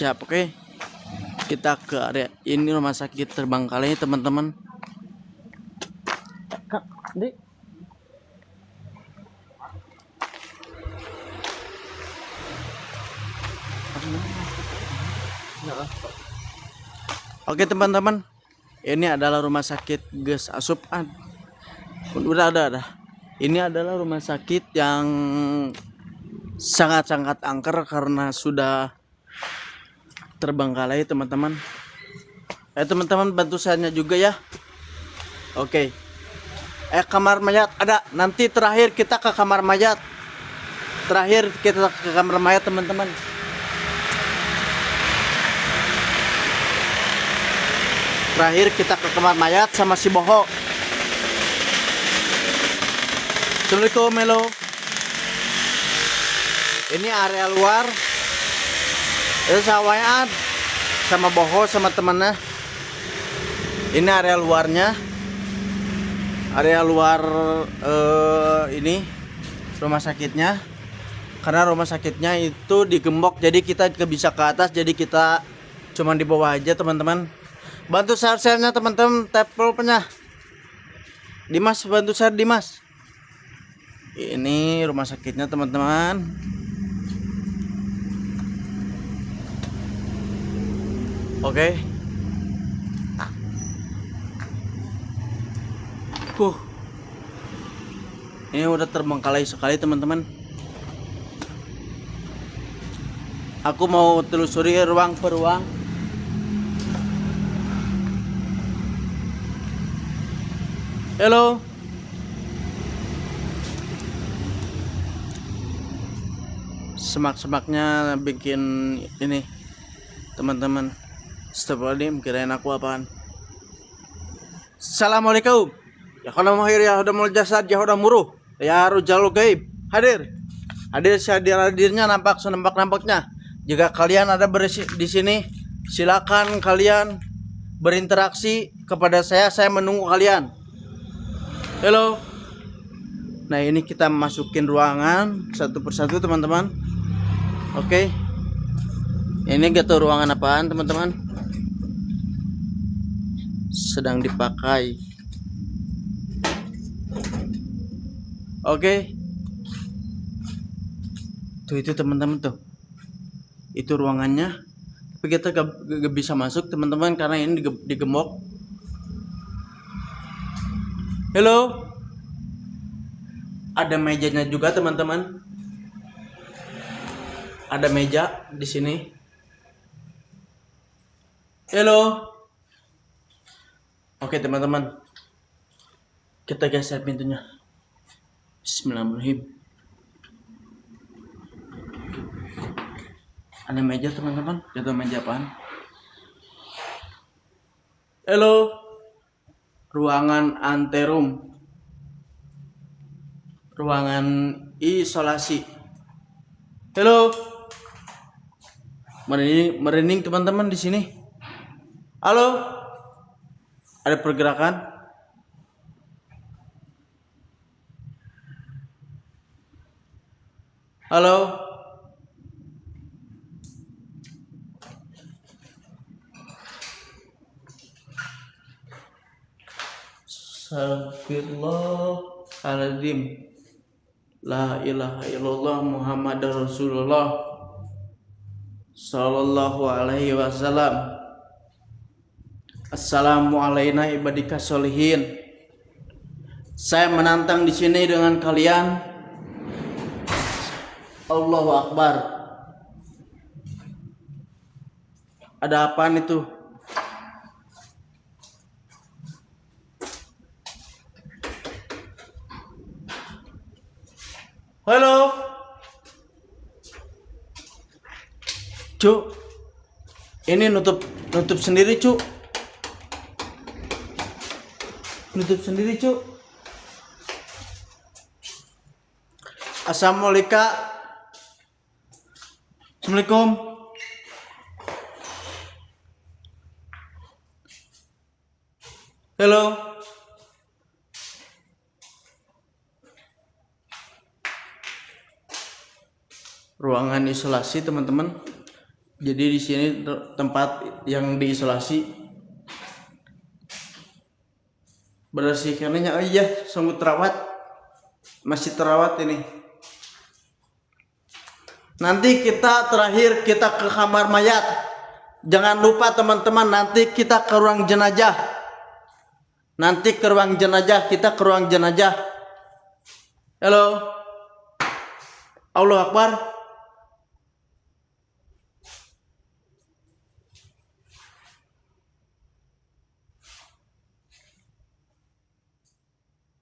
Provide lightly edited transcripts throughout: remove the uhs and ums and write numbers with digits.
siap. Oke, kita ke area ini, rumah sakit Terbengkalai teman-teman. Kak, Dek. Oke teman-teman, ini adalah rumah sakit Ges Asupan. Udah. Ini adalah rumah sakit yang sangat-sangat angker karena sudah terbengkalai teman-teman. Teman-teman bantu saya juga ya. Oke. Kamar mayat ada. Nanti terakhir kita ke kamar mayat. Teman-teman. Terakhir kita ke kamar mayat sama si Boho. Assalamualaikum, halo. Ini area luar. Itu sawahnya sama Boho sama temennya. Ini area luarnya. Area luar ini rumah sakitnya. Karena rumah sakitnya itu digembok, jadi kita gak bisa ke atas, jadi kita cuma di bawah aja teman-teman. Bantu share-nya teman-teman, tap pulpnya. Dimas, bantu share Dimas. Ini rumah sakitnya teman-teman. Oke. Ini udah terbengkalai sekali teman-teman. Aku mau telusuri ruang per ruang. Halo. Semak-semaknya bikin ini teman-teman. Astagfirullahaladzim, kirain aku apaan. Assalamualaikum. Ya kana mahir ya udah mul jasad ya udah muruh. Ya rujalul gaib. Hadir hadirnya nampak senampak-nampaknya. Jika kalian ada di sini, silakan kalian berinteraksi kepada saya menunggu kalian. Halo. Nah, ini kita masukin ruangan satu persatu teman-teman. Oke. Ini gak tahu ruangan apaan teman-teman. Sedang dipakai. Oke. Tuh itu teman-teman tuh. Itu ruangannya. Tapi kita gak bisa masuk teman-teman karena ini digembok. Halo. Ada mejanya juga teman-teman. Ada meja di sini. Halo. Oke teman-teman. Kita geser pintunya. Bismillahirrahmanirrahim. Ada meja teman-teman. Jatuh meja apaan? Halo. Ruangan anterum. Ruangan isolasi. Halo. Merinding teman-teman di sini. Halo. Ada pergerakan? Halo. Astagfirullahaladzim. La ilaha illallah Muhammadar Rasulullah sallallahu alaihi wasallam. Assalamu alaina ibadika sholihin. Saya menantang di sini dengan kalian. Allahu Akbar. Ada apaan itu? Halo. Cuk. Ini nutup sendiri, Cuk. Nutup sendiri, Cuk. Assalamualaikum. Halo. Ruangan isolasi teman-teman. Jadi di sini tempat yang diisolasi. Bersihkannya, oh iya, sungguh terawat. Masih terawat ini. Nanti kita terakhir kita ke kamar mayat. Jangan lupa teman-teman, nanti kita ke ruang jenazah. Nanti ke ruang jenazah, kita ke ruang jenazah. Halo. Allahu Akbar.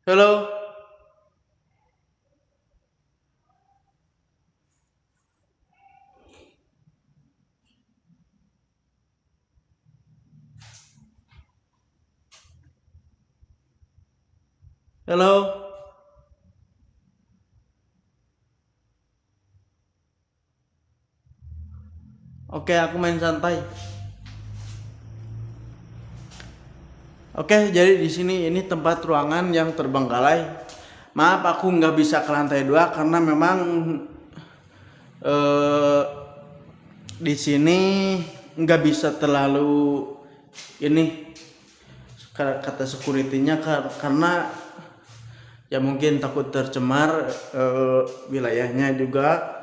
Halo. Halo. Oke, aku main santai. Oke, jadi di sini ini tempat ruangan yang terbengkalai. Maaf, aku nggak bisa ke lantai 2 karena memang di sini nggak bisa terlalu ini kata security-nya karena ya mungkin takut tercemar wilayahnya juga.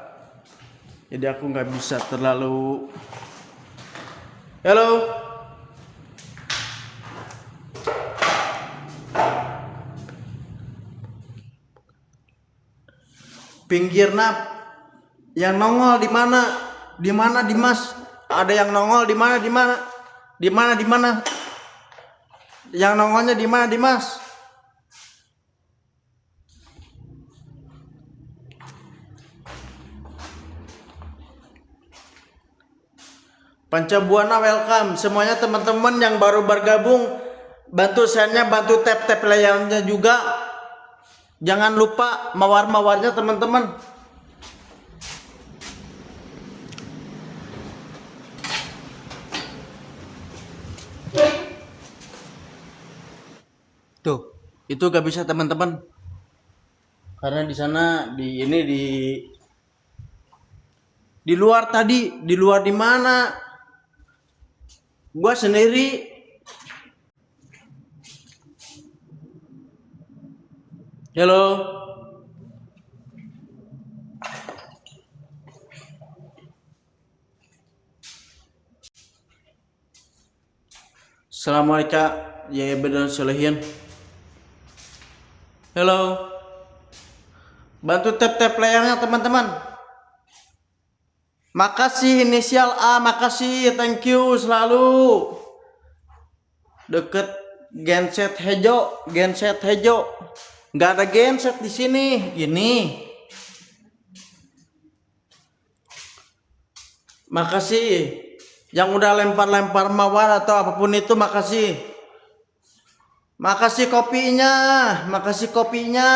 Jadi aku nggak bisa terlalu. Halo. Pinggirna yang nongol di mana? Di mana Dimas? Ada yang nongol di mana? Di mana? Di mana? Di mana? Yang nongolnya di mana Dimas? Pancabuana welcome semuanya teman-teman yang baru bergabung, bantu share-nya, bantu tap-tap layarnya juga. Jangan lupa mawar-mawarnya teman-teman. Tuh, itu gak bisa teman-teman. Karena di sana di luar tadi, di luar di mana? Gua sendiri. Halo. Assalamualaikum ya benar Solehin. Halo. Bantu tap-tap layarnya teman-teman. Makasih inisial A, makasih, thank you selalu. Deket genset hejo, genset hejo. Nggak ada genset di sini. Ini. Makasih. Yang udah lempar-lempar mawar atau apapun itu, makasih. Makasih kopinya, makasih kopinya.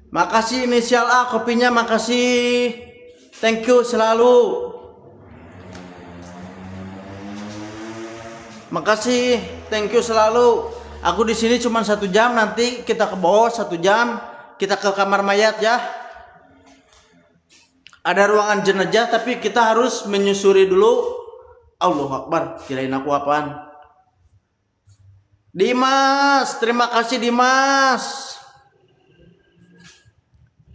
Makasih inisial A kopinya, makasih. Thank you selalu. Makasih, thank you selalu. Aku di sini cuma 1 jam, nanti kita ke bawah 1 jam, kita ke kamar mayat ya. Ada ruangan jenazah tapi kita harus menyusuri dulu. Allahu Akbar, kirain aku apaan? Dimas, terima kasih Dimas.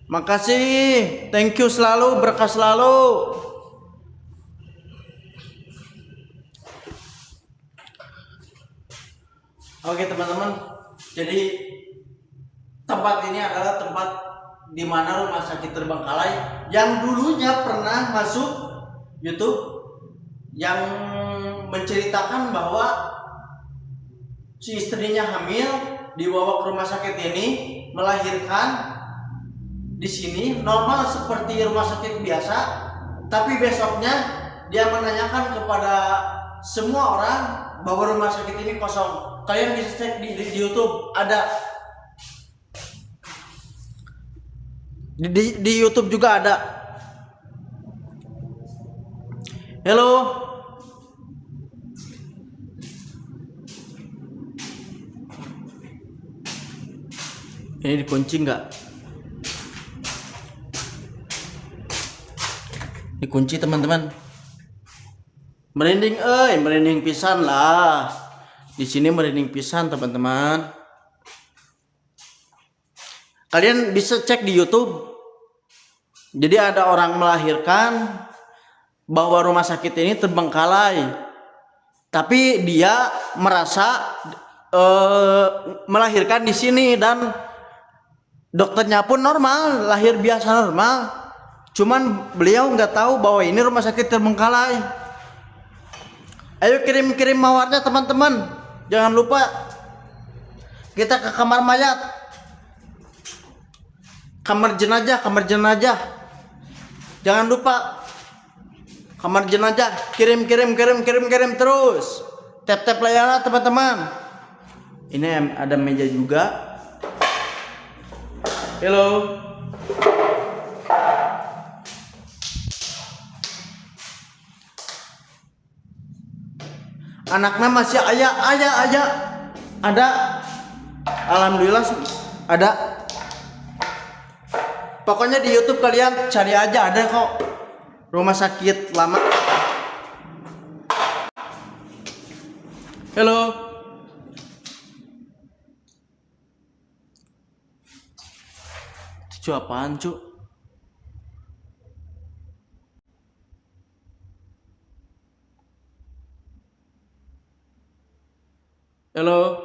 Makasih, thank you selalu, berkah selalu. Oke teman-teman, jadi tempat ini adalah tempat di mana rumah sakit terbengkalai yang dulunya pernah masuk YouTube yang menceritakan bahwa si istrinya hamil dibawa ke rumah sakit ini melahirkan di sini normal seperti rumah sakit biasa, tapi besoknya dia menanyakan kepada semua orang bahwa rumah sakit ini kosong. Kalian bisa cek di YouTube, ada di YouTube juga ada. Halo. Ini dikunci nggak? Dikunci teman-teman. Merinding merinding pisan lah. Di sini merinding pisan teman-teman. Kalian bisa cek di YouTube. Jadi ada orang melahirkan bahwa rumah sakit ini terbengkalai. Tapi dia merasa melahirkan di sini dan dokternya pun normal, lahir biasa normal. Cuman beliau nggak tahu bahwa ini rumah sakit terbengkalai. Ayo kirim mawarnya teman-teman. Jangan lupa kita ke kamar mayat, kamar jenazah. Jangan lupa kamar jenazah. Kirim terus. Tap layarnya teman-teman. Ini ada meja juga. Halo. Anaknya masih ayah. Ada. Alhamdulillah ada. Pokoknya di YouTube kalian cari aja, ada kok. Rumah sakit lama. Halo. Itu apaan, Cuk? Halo.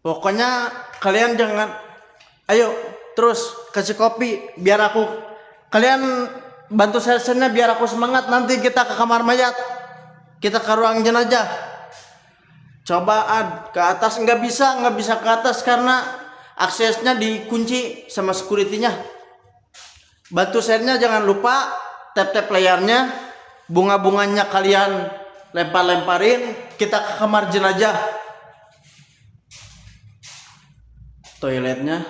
Pokoknya kalian jangan, ayo terus kasih kopi biar kalian bantu sessionnya biar aku semangat. Nanti kita ke kamar mayat, kita ke ruang jenazah. Coba ke atas nggak bisa ke atas karena aksesnya dikunci sama security-nya. Bantu share-nya, jangan lupa tap layarnya, bunga-bunganya kalian lempar-lemparin. Kita ke kamar jenazah. Toiletnya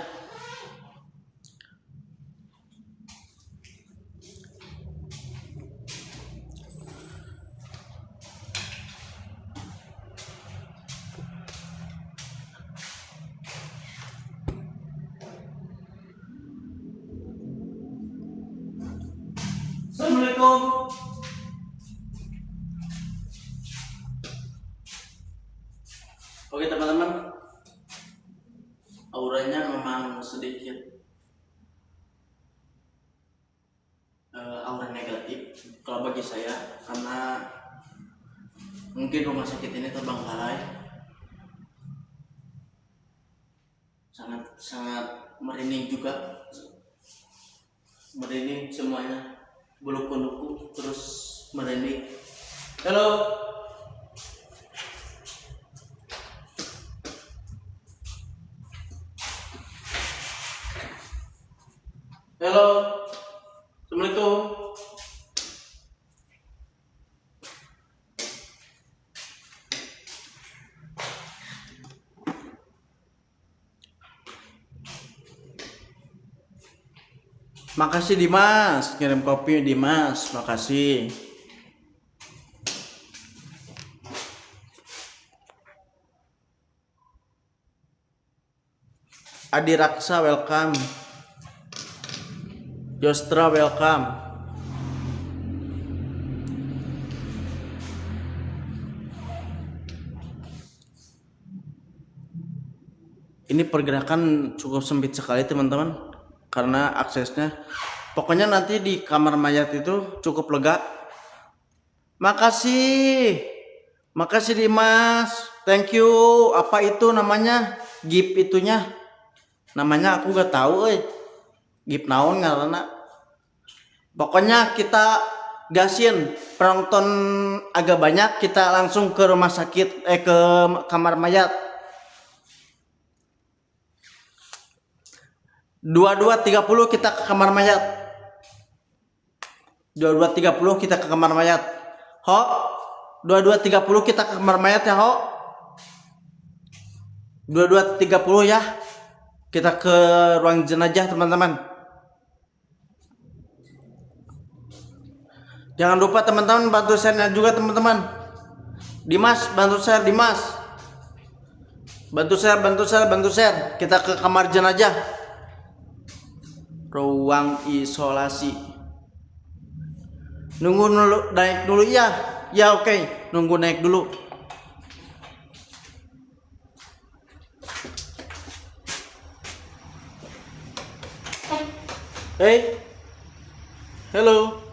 Assalamualaikum. Oke teman-teman, auranya memang sedikit aura negatif kalau bagi saya, karena mungkin rumah sakit ini terbengkalai, sangat merinding juga, merinding semuanya, bulu kudukku terus merinding. Halo. Halo. Assalamualaikum. Makasih Dimas, kirim kopi Dimas, makasih. Adi Raksa welcome. Jostra welcome. Ini pergerakan cukup sempit sekali teman-teman, karena aksesnya. Pokoknya nanti di kamar mayat itu cukup lega. Makasih Dimas, thank you. Apa itu namanya, gift itunya namanya aku gak tahu gift naon karena. Pokoknya kita gasin penonton agak banyak, kita langsung ke rumah sakit, ke kamar mayat. 22.30 kita ke kamar mayat. 22.30 kita ke kamar mayat. Ho, 22.30 kita ke kamar mayat ya, Ho. 22.30 ya. Kita ke ruang jenazah, teman-teman. Jangan lupa teman-teman bantu share-nya juga, teman-teman. Dimas, bantu share Dimas. Bantu share. Kita ke kamar jenazah. ruang isolasi. Nunggu dulu, naik dulu ya. Ya oke, nunggu naik dulu. Hey, hello.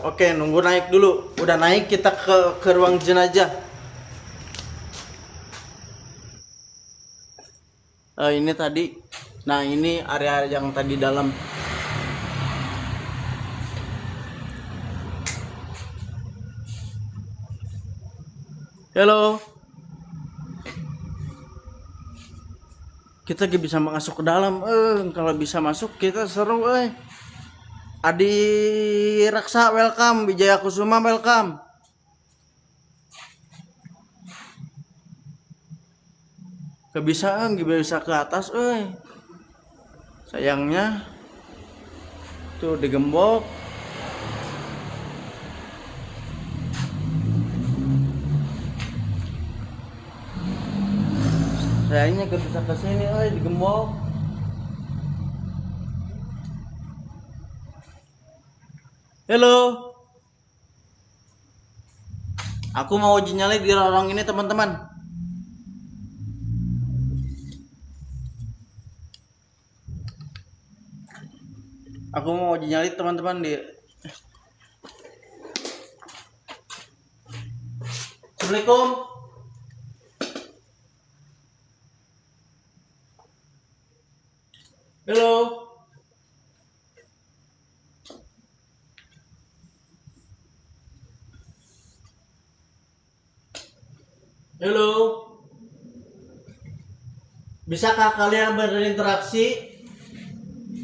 Oke, nunggu naik dulu. Udah naik, kita ke ruang jenazah. Ini tadi. Nah, ini area yang tadi dalam. Halo. Kita bisa masuk ke dalam. Kalau bisa masuk kita seru, Adi Raksa welcome, Wijaya Kusuma welcome. Kebisaan bisa ke atas, sayangnya tuh digembok. Sayangnya gak bisa kesini, digembok. Halo. Aku mau uji nyali di lorong ini, teman-teman. Aku mau uji nyali, teman-teman, di Assalamualaikum. Halo. Halo. Bisakah kalian berinteraksi?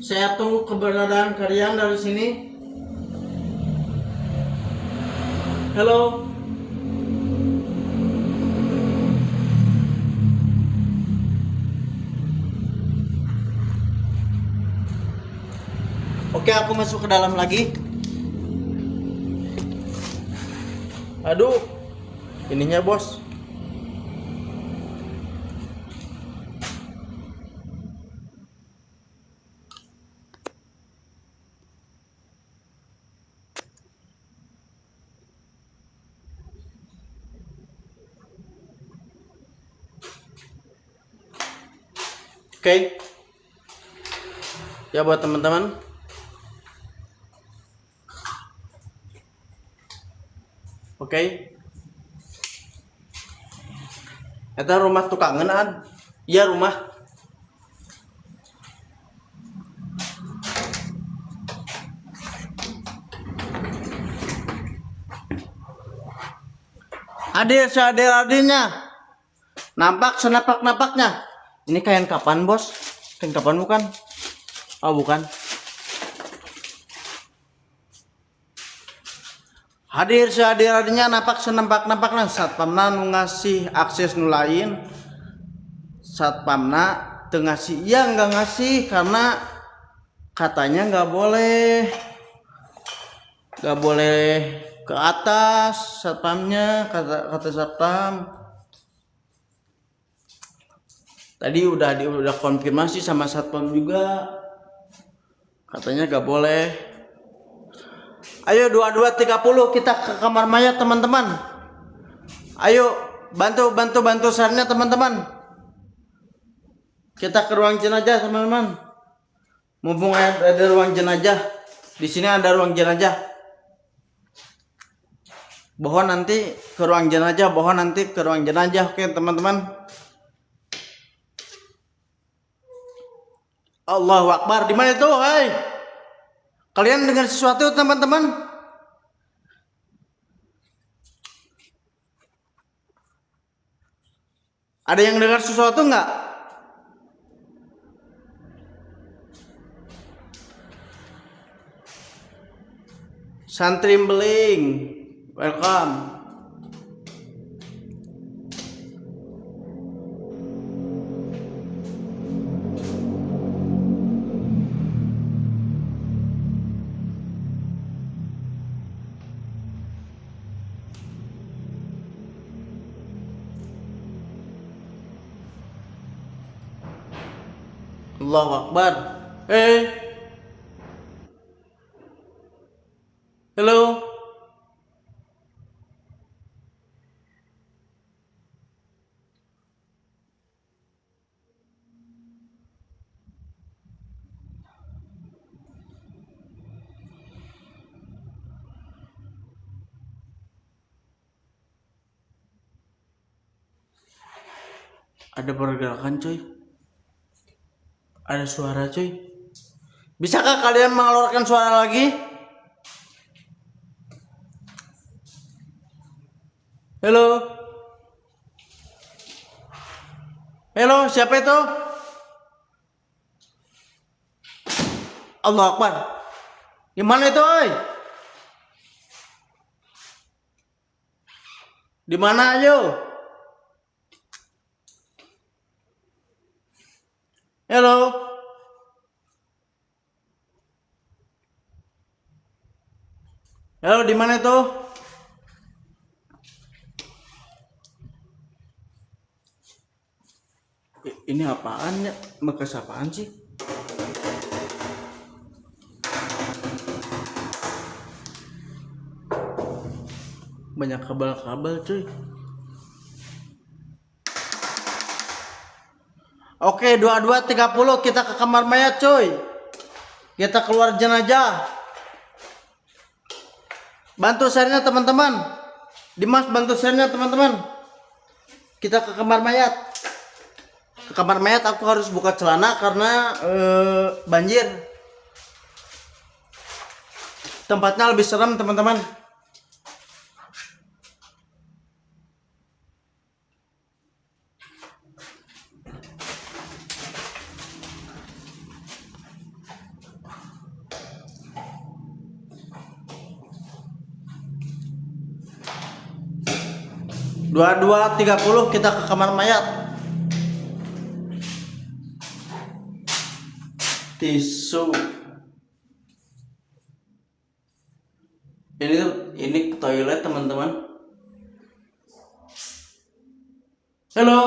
Saya tunggu keberadaan kalian dari sini. Halo. Oke, aku masuk ke dalam lagi. Aduh, ininya bos. Oke. Ya buat teman-teman. Oke. Eta rumah tukang ngeunaan. Iya rumah. Adir-adirnya. Nampak senapak-napaknya. Ini kain kapan, bos? Kain kapan bukan? Oh, bukan. Hadir seadir-adirnya, napak senampak-napakna. Satpamna nu ngasih akses nu lain. Satpamna teu ngasih. Iya nggak ngasih karena katanya nggak boleh ke atas satpamnya, kata satpam. Tadi udah konfirmasi sama satpam juga, katanya gak boleh. Ayo 22.30 kita ke kamar mayat, teman-teman. Ayo bantu sarnya, teman-teman. Kita ke ruang jenazah, teman-teman. Mumpung ada ruang jenazah, di sini ada ruang jenazah. Bohong nanti ke ruang jenazah, oke teman-teman. Allahu Akbar. Di mana itu? Hai. Kalian dengar sesuatu, teman-teman? Ada yang dengar sesuatu enggak? Santri Beling, welcome. Allahu Akbar. Hello. Ada pergerakan cuy. Ada suara cuy. Bisakah kalian mengeluarkan suara lagi? Halo. Halo, siapa itu? Allah Akbar. Gimana itu, oi? Di mana ayo? Halo. Halo, di mana itu? Ini apaan ya? Bekas apaan sih? Banyak kabel-kabel cuy. Oke, 22.30 kita ke kamar mayat cuy. Kita keluar jenazah. Bantu share-nya teman-teman. Dimas bantu share-nya teman-teman. Kita ke kamar mayat. Ke kamar mayat aku harus buka celana karena banjir. Tempatnya lebih serem teman-teman. Dua 30 kita ke kamar mayat. Tisu. Ini toilet teman-teman. Halo.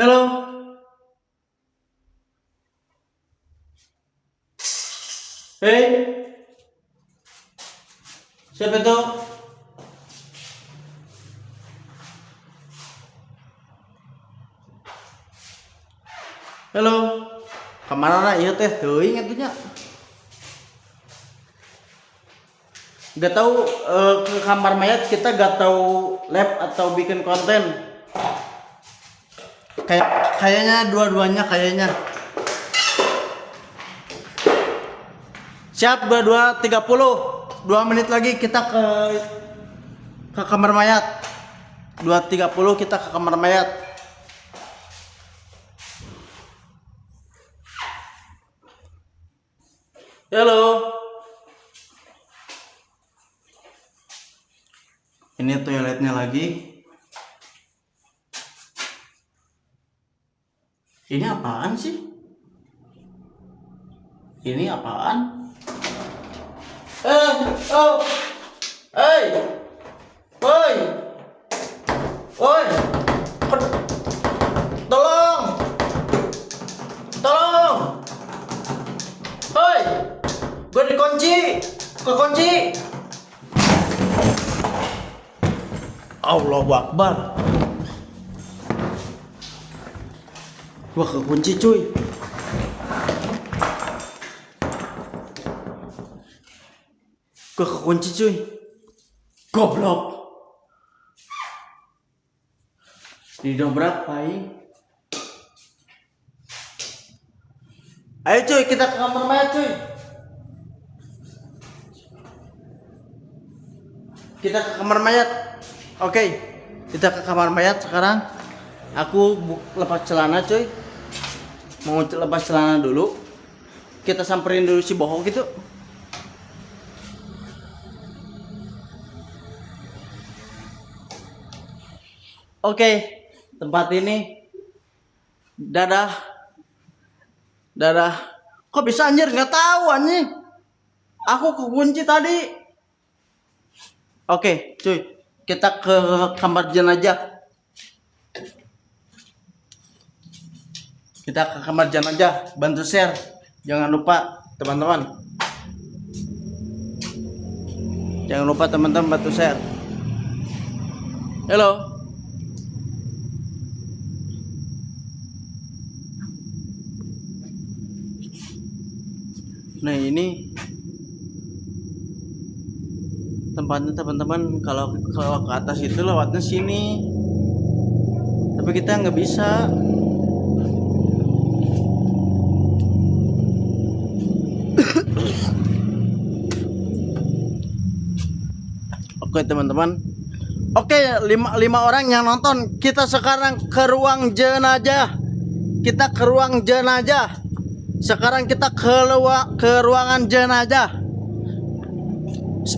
Halo. Hei. Siapa itu? Halo. Kemana ieu teh teuing atunya? Gak tahu ke kamar mayat kita gak tahu lab atau bikin konten. Kayaknya dua-duanya kayaknya. Siap 22.30. 2 menit lagi kita ke kamar mayat. 2.30 kita ke kamar mayat. Halo. Ini toiletnya lagi. Ini apaan sih? Ini apaan? Oh. Hey. Woi. Woi. Tolong. Tolong. Hoi. Gue dikunci. Kekunci. Allahu Akbar. Wah, kekunci cuy. Gue kekunci cuy. Goblok. Didobrak pai. Ayo cuy, kita ke kamar mayat cuy. Kita ke kamar mayat. Oke, kita ke kamar mayat sekarang. Aku lepas celana cuy. Mau lepas celana dulu. Kita samperin dulu si bohong gitu. Oke, tempat ini. Dadah. Kok bisa anjir? Nggak tahu anjing. Aku kekunci tadi. Oke, cuy. Kita ke kamar jenazah. Kita ke kamar jenazah, bantu share. Jangan lupa teman-teman. Jangan lupa teman-teman bantu share. Halo. Nah ini tempatnya teman-teman, kalau ke atas itu lewatnya sini, tapi kita nggak bisa. Oke teman-teman, oke, lima orang yang nonton, kita sekarang ke ruang jenazah. Kita ke ruang jenazah. Sekarang kita ke ruangan jenazah.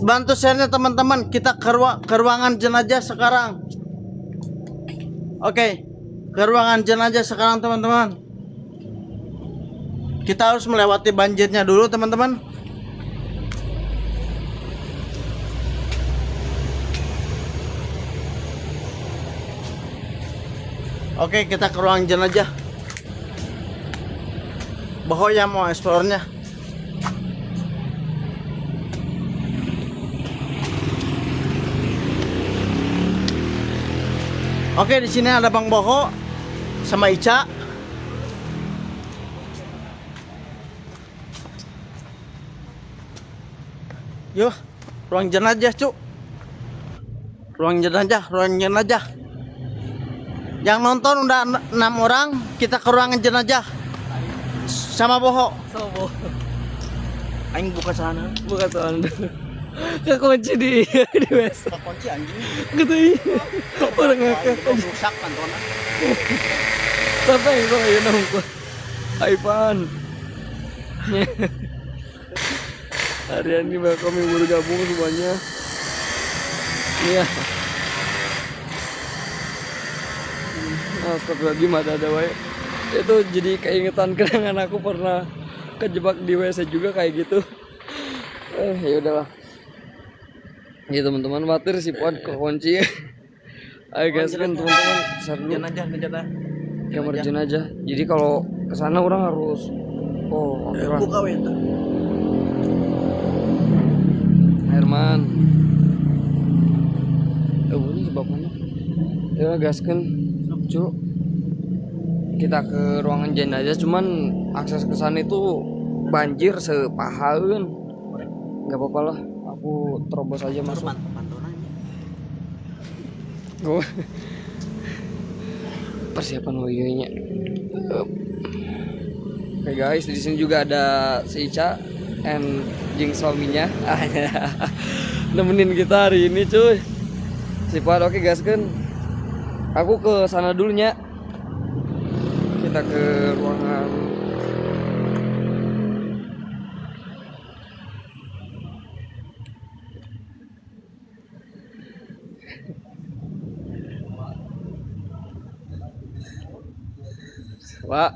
Bantu share-nya teman-teman. Kita ke ruangan jenazah sekarang. Oke, ke ruangan jenazah sekarang teman-teman. Kita harus melewati banjirnya dulu teman-teman. Oke, kita ke ruang jenazah. Bahaya mau eksplornya. Oke, di sini ada Bang Boho sama Ica. Yuk, ruang jenazah, Cuk. Ruang jenazah. Yang nonton udah 6 orang, kita ke ruangan jenazah. Sama Boho. Sama Boho. Aing buka sana. Buka sana. Kekunci di WC. Kekunci anjing. Gitu iya. Orang ngakak. Rusak kantornya. Tapi itu ayo nongko. Aipan. Harian ini kami baru gabung semuanya. Iya. Astagfirullahaladzim, ada wae. Itu jadi keingetan kenangan aku pernah kejebak di WC juga kayak gitu. Ya udahlah. Ya teman-teman, khawatir si Puan kekunci. Ayo guys kan teman-teman, Jenazah. Kamar jenazah. Jadi kalau kesana orang harus oke lah. Buka itu. Herman. Ini sebabnya. Ya gaskan. Cuk. Kita ke ruangan jenazah, cuman akses ke sana itu banjir sepahaun. Gak apa-apa lah, aku terobos aja masuk. Oh. Persiapan woyonya. Oke guys, di sini juga ada si Ica and jing suaminya. Nemenin kita hari ini cuy. Sifat oke guys kan. Aku ke sana dulunya. Kita ke ruangan. Pak.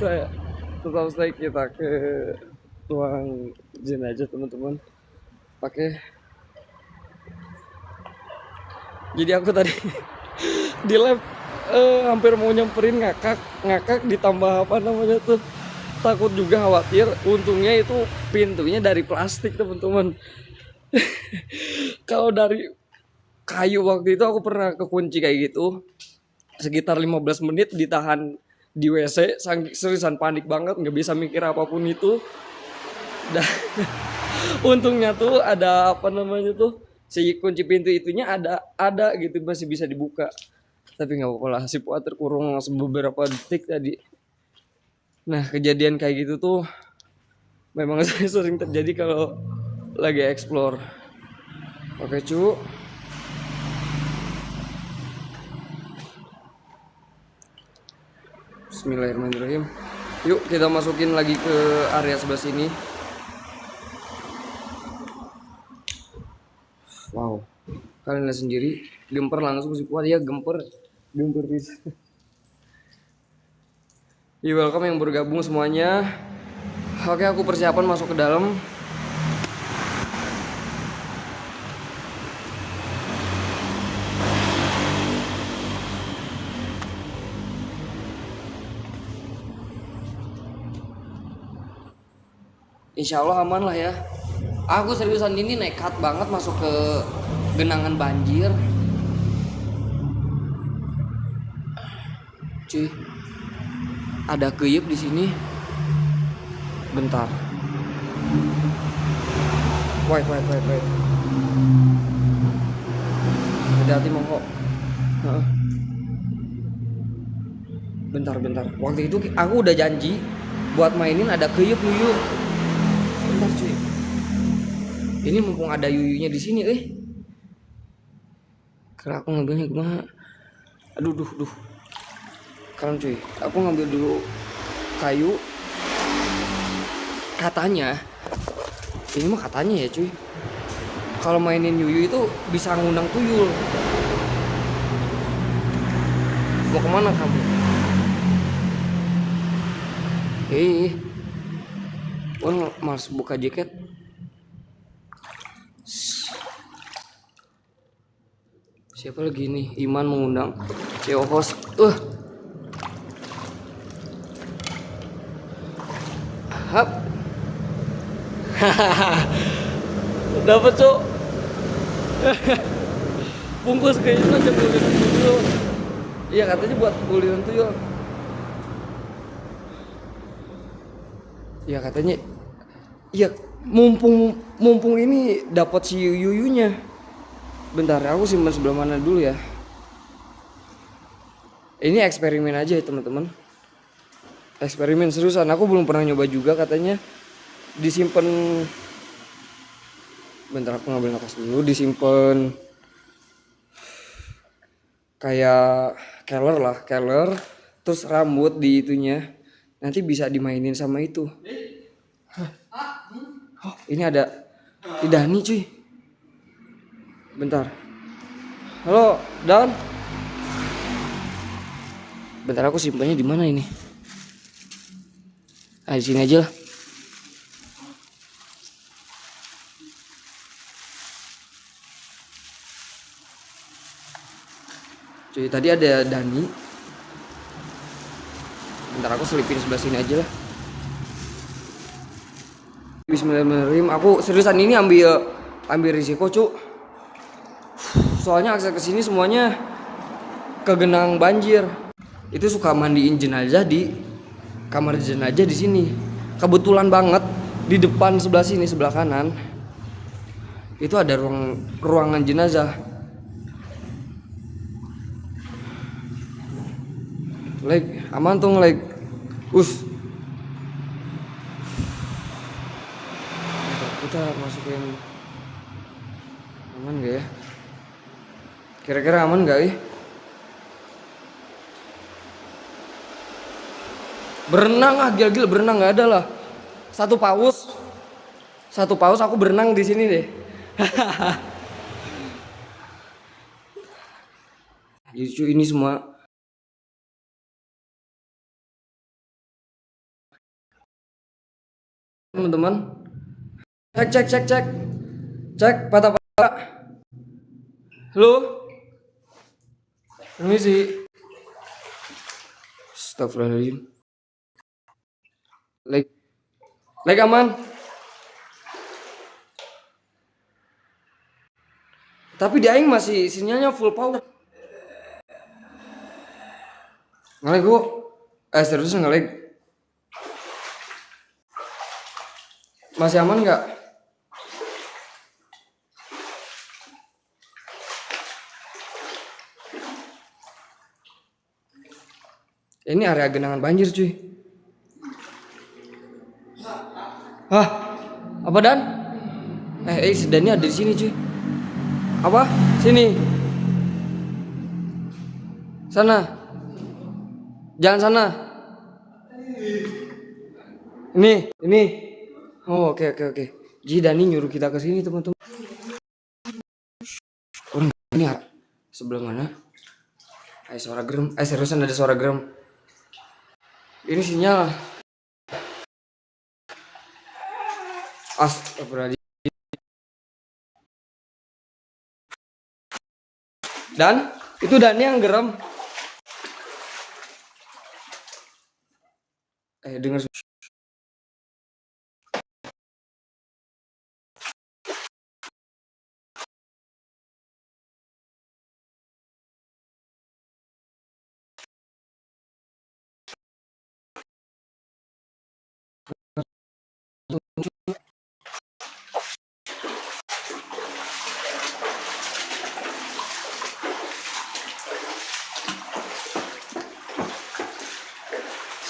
Saya tetap stay, kita ke ruang jenazah teman-teman. Pakai. Jadi aku tadi di lab hampir mau nyamperin, ngakak ditambah apa namanya tuh, takut juga, khawatir. Untungnya itu pintunya dari plastik teman-teman. Kalau dari kayu waktu itu aku pernah kekunci kayak gitu sekitar 15 menit ditahan di WC, seriusan panik banget, nggak bisa mikir apapun itu. Dan untungnya tuh ada apa namanya tuh, si kunci pintu itunya ada gitu, masih bisa dibuka. Tapi nggak apa-apa lah, si Puat terkurung beberapa detik tadi. Nah kejadian kayak gitu tuh memang sering terjadi kalau lagi explore. Oke cu. Bismillahirrahmanirrahim. Yuk kita masukin lagi ke area sebelah sini. Wow, kalian lihat sendiri, gemper langsung si Puat ya, gemper bisa. You welcome yang bergabung semuanya. Oke, aku persiapan masuk ke dalam. Insya Allah aman lah ya. Aku seriusan ini nekat banget masuk ke genangan banjir. Cuy, ada keyup di sini. Bentar. Wait. Hati-hati monggo. Bentar. Waktu itu aku udah janji buat mainin ada keyup yuyu. Bentar cuy. Ini mumpung ada yuyunya di sini, Karena aku ngambilnya gimana? Aduh, duh. Kalian cuy, aku ngambil dulu kayu. Katanya, ini mah katanya ya cuy, kalau mainin yuyu itu bisa ngundang tuyul. Mau kemana kamu? Males buka jaket. Siapa lagi nih? Iman mengundang CEO host. Hap. Dapat cok. Bungkus kayaknya aja buliran tuyul. Iya katanya buat buliran tuyul. Iya katanya. Iya mumpung ini dapat si yuyunya. Bentar, aku simpan sebelah mana dulu ya. Ini eksperimen aja ya teman-teman. Eksperimen seriusan, aku belum pernah nyoba juga katanya. Disimpan. Bentar aku ngambil napas dulu, disimpan kayak keler, terus rambut di itunya. Nanti bisa dimainin sama itu. Oh, ini ada Dani cuy. Bentar. Halo, Dan. Bentar aku simpannya di mana ini? Di sini aja lah. Cuy, tadi ada Dani. Bentar aku selipin sebelah sini aja lah. Bismillahirrahmanirrahim. Aku seriusan ini ambil risiko, Cuk. Soalnya akses ke sini semuanya kegenang banjir. Itu suka mandiin jenazah di kamar jenazah di sini. Kebetulan banget di depan sebelah sini, sebelah kanan. Itu ada ruangan jenazah. Aman tuh kita masukin. Aman gak ya? Kira-kira aman gak ya? Berenang gila berenang gak ada lah. Satu paus aku berenang di sini deh. Jadi ini semua teman-teman. Cek patah. Halo. Permisi. Astagfirullahaladzim. Like aman. Tapi di aing masih sinyalnya full power. Ngelag kok. Serius ngelag. Masih aman nggak? Ini area genangan banjir cuy. Hah? Apa Dan? Si Dani ada di sini cuy. Apa? Sini. Sana. Jangan sana. Ini. Oh, oke. Jadi Dani nyuruh kita ke sini teman-teman. Orang ini sebelah mana? Suara gerem. Seriusan ada suara gerem. Ini sinyal. Astagfirullahaladzim. Dan itu Dani yang geram. Dengar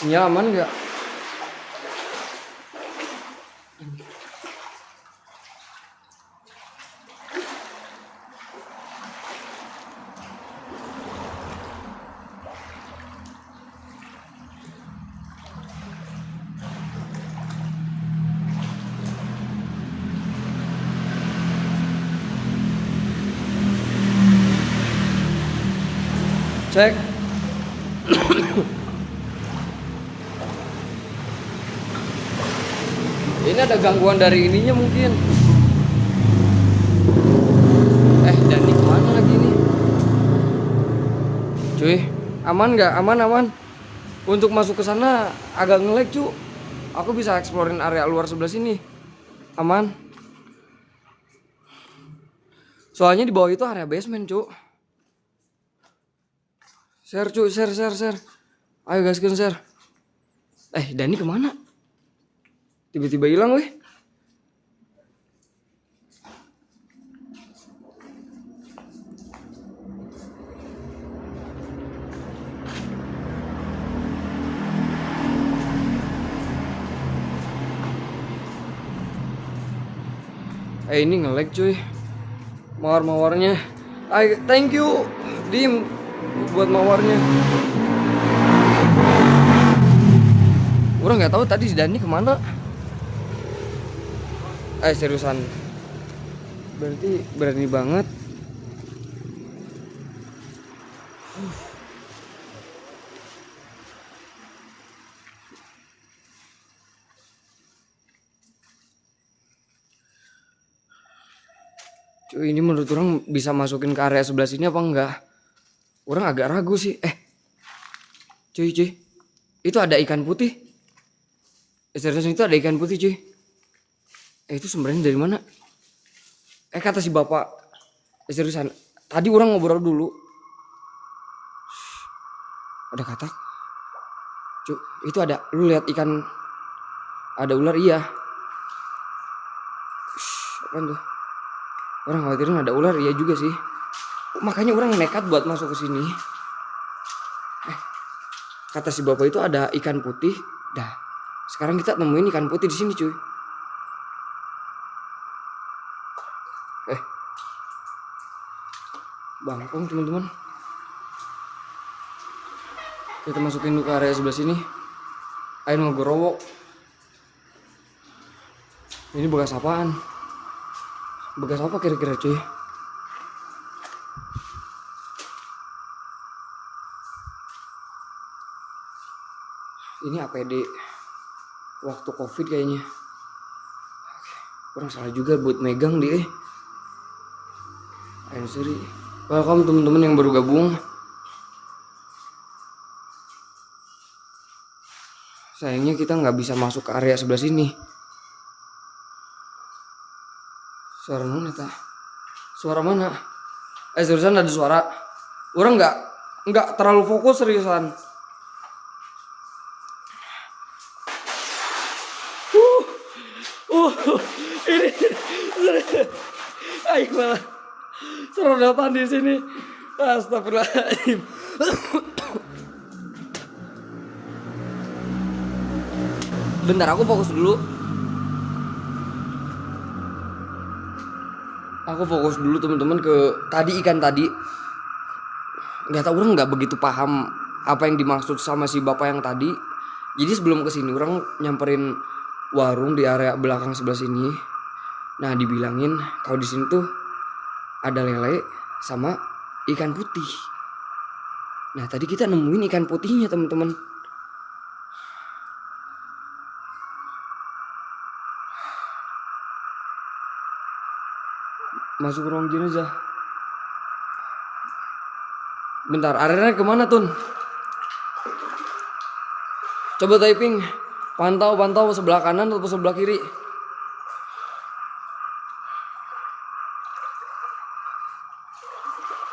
sinyal aman nggak? Cek. Ini ada gangguan dari ininya mungkin. Dani kemana lagi nih? Cuy, aman nggak? Aman. Untuk masuk ke sana agak nge-lag cu. Aku bisa eksplorin area luar sebelah sini. Aman. Soalnya di bawah itu area basement cu. Share cu, share. Ayo gaskeun share. Dani kemana? Tiba-tiba hilang weh. Ini nge-lag cuy. Mawar-mawarnya. Thank you Dim buat mawarnya. Orang nggak tahu tadi si Dani kemana. Seriusan. Berarti berani banget. Cuy, ini menurut orang bisa masukin ke area sebelah sini apa enggak? Orang agak ragu sih. Cuy. Itu ada ikan putih. Seriusan itu ada ikan putih cuy. Itu sumbernya dari mana? Kata si bapak. Seriusan. Tadi orang ngobrol dulu. Ada katak. Cuy, itu ada. Lu lihat ikan. Ada ular, iya. Apaan tuh? Orang khawatirin ada ular, iya juga sih. Makanya orang nekat buat masuk ke sini. Kata si bapak itu ada ikan putih. Dah. Sekarang kita nemuin ikan putih di sini, cuy. Bangkong, teman-teman. Kita masukin dulu ke area sebelah sini. Ayo ngegorowok. Ini bekas apaan? Bekas apa kira-kira cuy? Ini APD waktu COVID kayaknya. Kurang salah juga buat megang dia. Sorry. Welcome teman-teman yang baru gabung. Sayangnya kita nggak bisa masuk ke area sebelah sini. Suara mana ta? Suara mana? Seriusan ada suara. Orang nggak terlalu fokus seriusan. Ini aik malah serodotan di sini. Astagfirullahaladzim. Bentar, aku fokus dulu. Aku fokus dulu teman-teman ke tadi ikan tadi. Nggak tahu, orang nggak begitu paham apa yang dimaksud sama si bapak yang tadi. Jadi sebelum kesini orang nyamperin warung di area belakang sebelah sini. Nah dibilangin kalau di sini tuh ada lele sama ikan putih. Nah tadi kita nemuin ikan putihnya teman-teman. Masuk ruang jenazah. Bentar, arahnya kemana Tun? Coba typing. Pantau sebelah kanan atau sebelah kiri.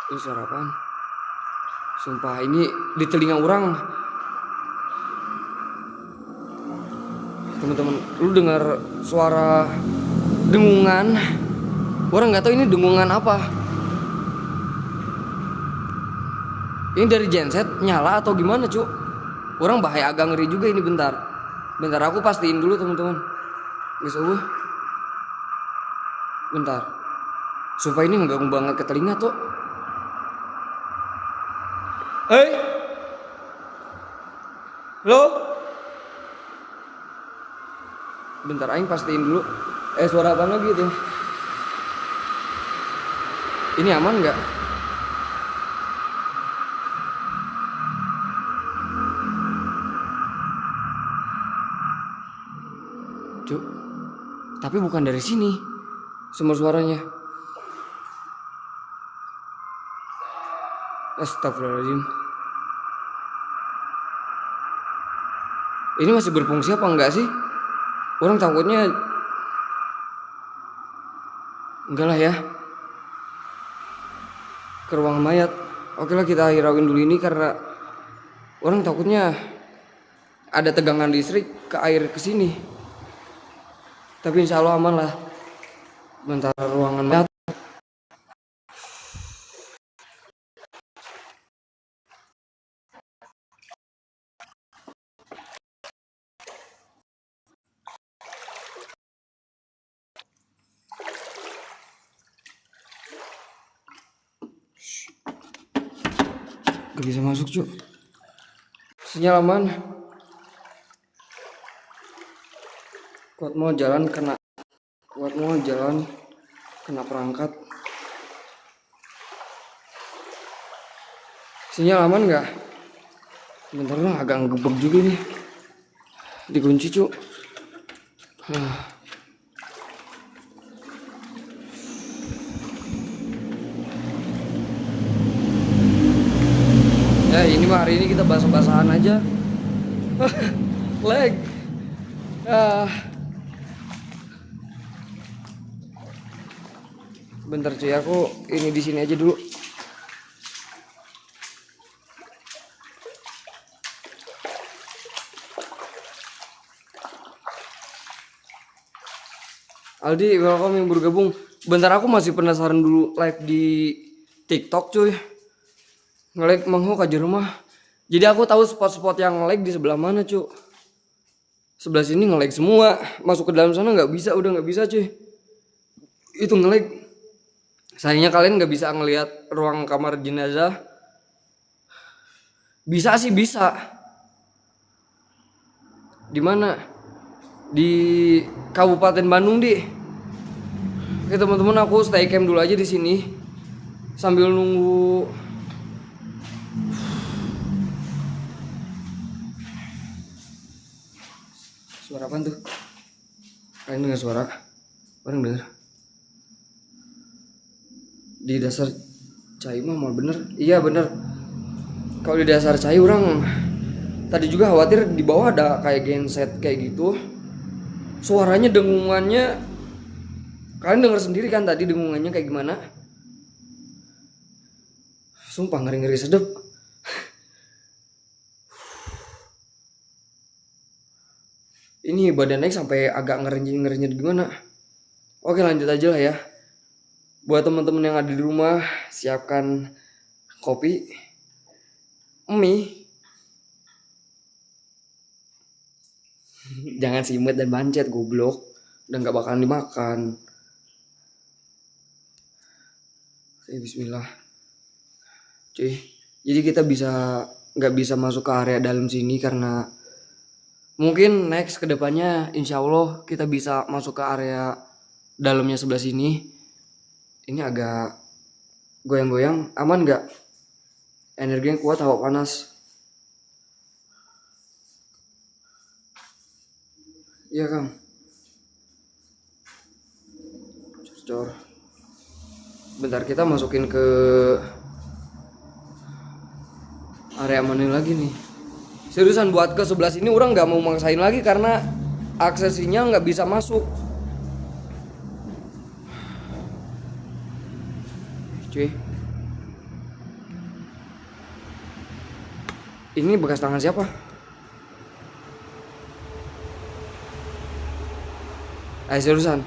Ini suara apaan? Sumpah ini di telinga orang. Teman-teman, lu dengar suara dengungan? Orang nggak tahu ini dengungan apa. Ini dari genset nyala atau gimana, Cuk? Orang bahaya, agak ngeri juga ini. Bentar aku pastiin dulu teman-teman. Guys, bentar. Sumpah ini mengganggu banget ke telinga tuh. Hei, lo? Bentar, aing pastiin dulu. Suara apa lagi tuh? Ini aman nggak? Cuk, tapi bukan dari sini sumber suaranya. Astagfirullahaladzim. Ini masih berfungsi apa enggak sih? Orang takutnya enggak lah ya. Ke ruang mayat. Oke lah, kita hirauin dulu ini karena orang takutnya ada tegangan listrik ke air ke sini. Tapi insya Allah aman lah. Bentar, ruangan mayat. Gak bisa masuk, Cuk. Sinyal aman. Kuat mau jalan kena perangkat. Sinyal aman nggak? Bentar dong, agak ngegebek juga nih. Dikunci, Cuk. Ya ini mah hari ini kita basah-basahan aja. Leg. Bentar cuy, aku ini di sini aja dulu. Aldi, welcome yang baru gabung. Bentar, aku masih penasaran dulu live di TikTok cuy. Nge-lag mangho aja rumah. Jadi aku tahu spot-spot yang nge-lag di sebelah mana cuy. Sebelah sini nge-lag semua. Masuk ke dalam sana nggak bisa, udah nggak bisa cuy. Itu nge-lag. Sayangnya kalian nggak bisa ngelihat ruang kamar jenazah. Bisa sih, bisa. Di mana? Di Kabupaten Bandung di. Oke teman-teman, aku stay camp dulu aja di sini sambil nunggu. Suara apa tuh? Kalian dengar suara? Orang dengar? Di dasar cai mah mal bener. Iya bener. Kalau di dasar cai orang tadi juga khawatir di bawah ada kayak genset kayak gitu. Suaranya, dengungannya kalian dengar sendiri kan tadi dengungannya kayak gimana? Sumpah ngeri-ngeri sedep. Ini badan naik sampai agak ngerenyet gimana? Oke, lanjut aja lah ya. Buat teman-teman yang ada di rumah, siapkan kopi, mie. Jangan simut dan bancet, goblok. Udah gak bakalan dimakan. Oke, bismillah. Cuy, jadi kita gak bisa masuk ke area dalam sini karena mungkin next kedepannya insya Allah kita bisa masuk ke area dalamnya sebelah sini. Ini agak goyang-goyang, aman gak? Energinya kuat, hawa panas. Iya Kang. Cor. Bentar, kita masukin ke area mana lagi nih. Seriusan buat ke sebelah sini orang nggak mau maksain lagi karena aksesinya nggak bisa masuk. Cuy, ini bekas tangan siapa? Ayo seriusan.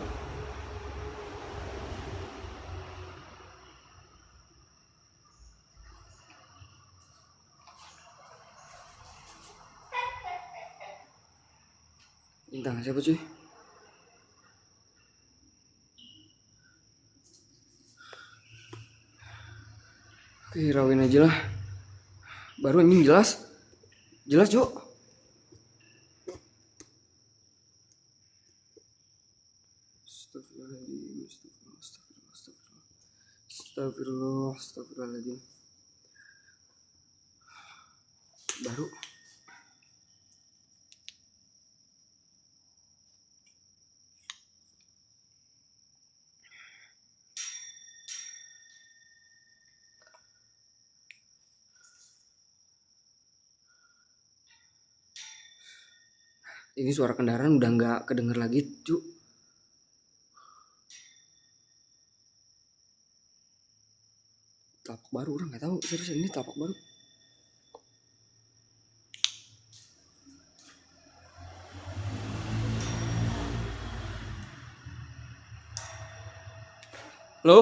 Ini tangan siapa cuy? Oke, hirauin aja lah. Baru ini jelas. Jelas cuk. Astagfirullahaladzim. Baru. Ini suara kendaraan udah nggak kedenger lagi, cuk. Telapak baru, orang nggak tahu serius ini telapak baru. Halo?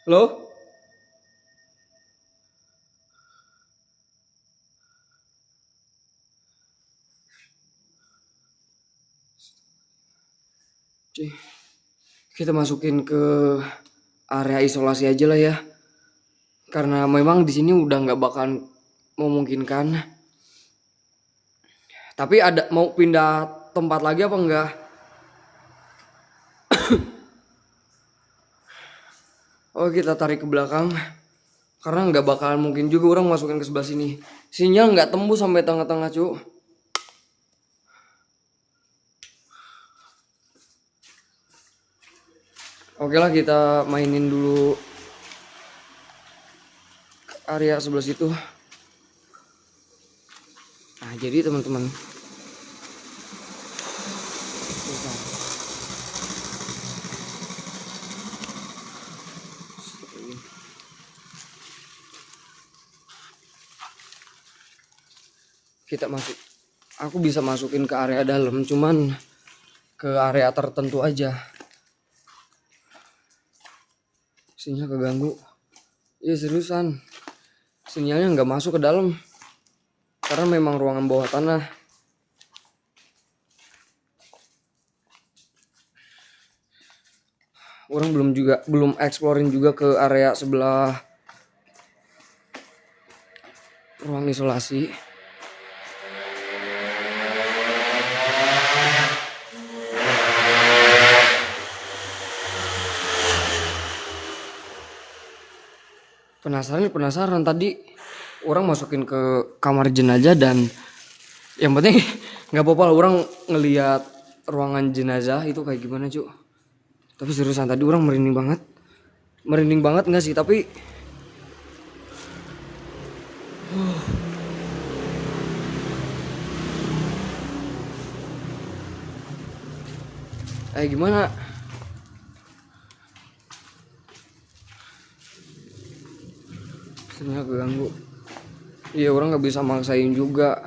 Halo? Cuy, kita masukin ke area isolasi aja lah ya. Karena memang di sini udah nggak bakal memungkinkan. Tapi ada mau pindah tempat lagi apa enggak? Oh, kita tarik ke belakang. Karena nggak bakalan mungkin juga orang masukin ke sebelah sini. Sinyal nggak tembus sampai tengah-tengah, cu. Oke lah, kita mainin dulu area sebelah situ. Nah, jadi teman-teman, kita masuk. Aku bisa masukin ke area dalam, cuman ke area tertentu aja. Sinyal keganggu. Ya seriusan, sinyalnya nggak masuk ke dalam karena memang ruangan bawah tanah. Orang belum exploring juga ke area sebelah ruang isolasi. Penasaran tadi orang masukin ke kamar jenazah dan yang penting nggak apa-apa orang ngelihat ruangan jenazah itu kayak gimana, Cuk. Tapi seriusan tadi orang merinding banget nggak sih, tapi gimana? Sinyal keganggu. Iya, orang nggak bisa maksain juga.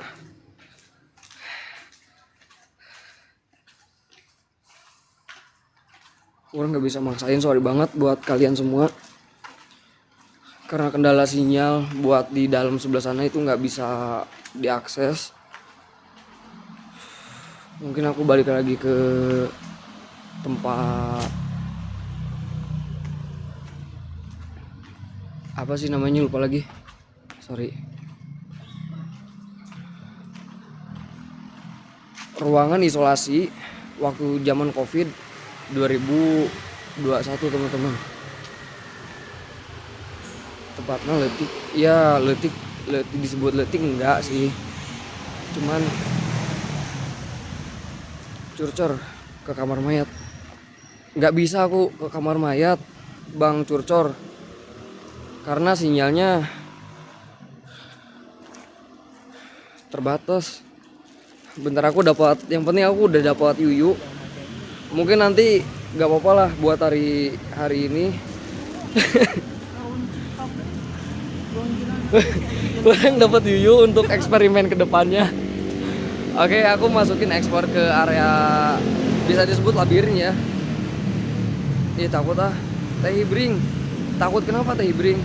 Orang nggak bisa maksain, sorry banget buat kalian semua. Karena kendala sinyal buat di dalam sebelah sana itu nggak bisa diakses. Mungkin aku balik lagi ke tempat apa sih namanya, lupa lagi, sorry. Ruangan isolasi waktu zaman COVID 2021 teman-teman. Tepatnya Letik. Ya Letik disebut Letik enggak sih, cuman Curcor. ke kamar mayat. Nggak bisa aku ke kamar mayat, Bang Curcor, karena sinyalnya terbatas. Bentar aku dapat, yang penting aku udah dapat yuyu. Mungkin nanti nggak apa-apa lah buat hari ini. Orang dapat yuyu untuk eksperimen kedepannya. Oke, aku masukin ekspor ke area bisa disebut labirin ya. Ih, takut ah. Teh hibring. Takut kenapa teh hibring?